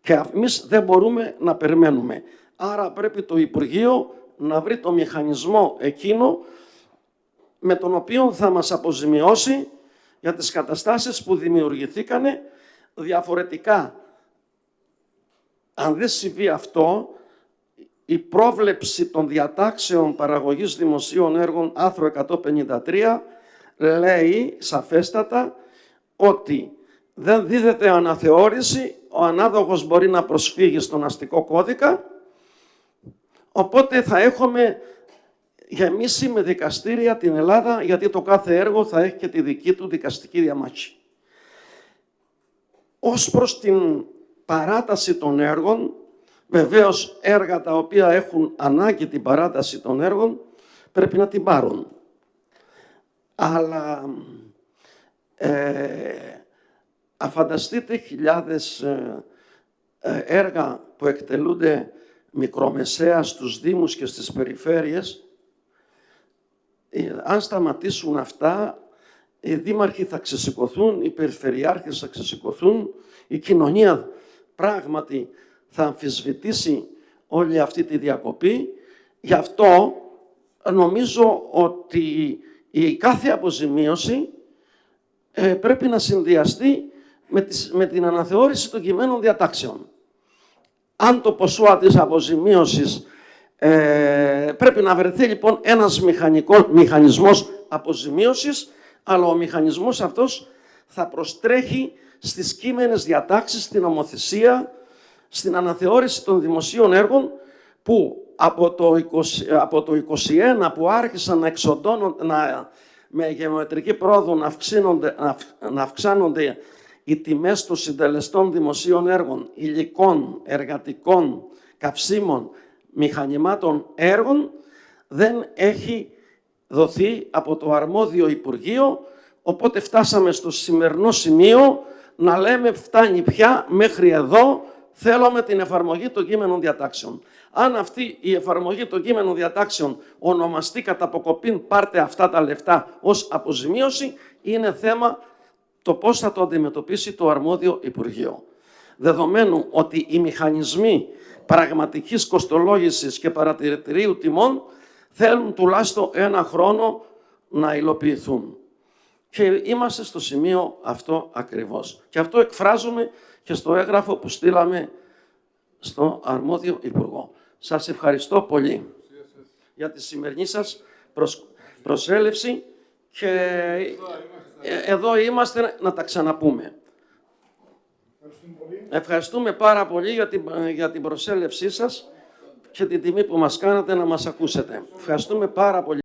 Και εμείς δεν μπορούμε να περιμένουμε. Άρα πρέπει το Υπουργείο να βρει το μηχανισμό εκείνο με τον οποίο θα μας αποζημιώσει για τις καταστάσεις που δημιουργηθήκανε. Διαφορετικά, αν δεν συμβεί αυτό, η πρόβλεψη των διατάξεων παραγωγής δημοσίων έργων, άρθρο 153, λέει σαφέστατα ότι δεν δίδεται αναθεώρηση, ο ανάδοχος μπορεί να προσφύγει στον αστικό κώδικα, οπότε θα έχουμε γεμίσει με δικαστήρια την Ελλάδα, γιατί το κάθε έργο θα έχει και τη δική του δικαστική διαμάχη. Ως προς την παράταση των έργων, βεβαίως έργα τα οποία έχουν ανάγκη την παράταση των έργων πρέπει να την πάρουν. Αλλά αφανταστείτε χιλιάδες έργα που εκτελούνται μικρομεσαία στους Δήμους και στις περιφέρειες. Αν σταματήσουν αυτά, οι δήμαρχοι θα ξεσηκωθούν, οι περιφερειάρχες θα ξεσηκωθούν, η κοινωνία πράγματι θα αμφισβητήσει όλη αυτή τη διακοπή. Γι' αυτό νομίζω ότι η κάθε αποζημίωση πρέπει να συνδυαστεί με την αναθεώρηση των κειμένων διατάξεων. Αν το ποσό της αποζημίωσης πρέπει να βρεθεί λοιπόν ένας μηχανισμός αποζημίωσης, αλλά ο μηχανισμός αυτός θα προστρέχει στις κείμενες διατάξεις, στην νομοθεσία, στην αναθεώρηση των δημοσίων έργων, που από το 21 που άρχισαν να εξοντώνονται, με γεωμετρική πρόοδο να αυξάνονται οι τιμές των συντελεστών δημοσίων έργων, υλικών, εργατικών, καυσίμων, μηχανημάτων έργων, δεν έχει δοθεί από το αρμόδιο Υπουργείο, οπότε φτάσαμε στο σημερινό σημείο να λέμε φτάνει πια, μέχρι εδώ θέλουμε την εφαρμογή των κείμενων διατάξεων. Αν αυτή η εφαρμογή των κείμενων διατάξεων ονομαστεί κατά αποκοπήν πάρτε αυτά τα λεφτά ως αποζημίωση, είναι θέμα το πώς θα το αντιμετωπίσει το αρμόδιο Υπουργείο. Δεδομένου ότι οι μηχανισμοί πραγματικής κοστολόγησης και παρατηρητηρίου τιμών θέλουν τουλάχιστον 1 χρόνο να υλοποιηθούν. Και είμαστε στο σημείο αυτό ακριβώς. Και αυτό εκφράζουμε και στο έγγραφο που στείλαμε στο αρμόδιο Υπουργό. Σας ευχαριστώ πολύ για τη σημερινή σας προσέλευση και εδώ είμαστε να τα ξαναπούμε. Ευχαριστούμε πάρα πολύ για την προσέλευσή σας και την τιμή που μας κάνατε να μας ακούσετε. Ευχαριστούμε πάρα πολύ.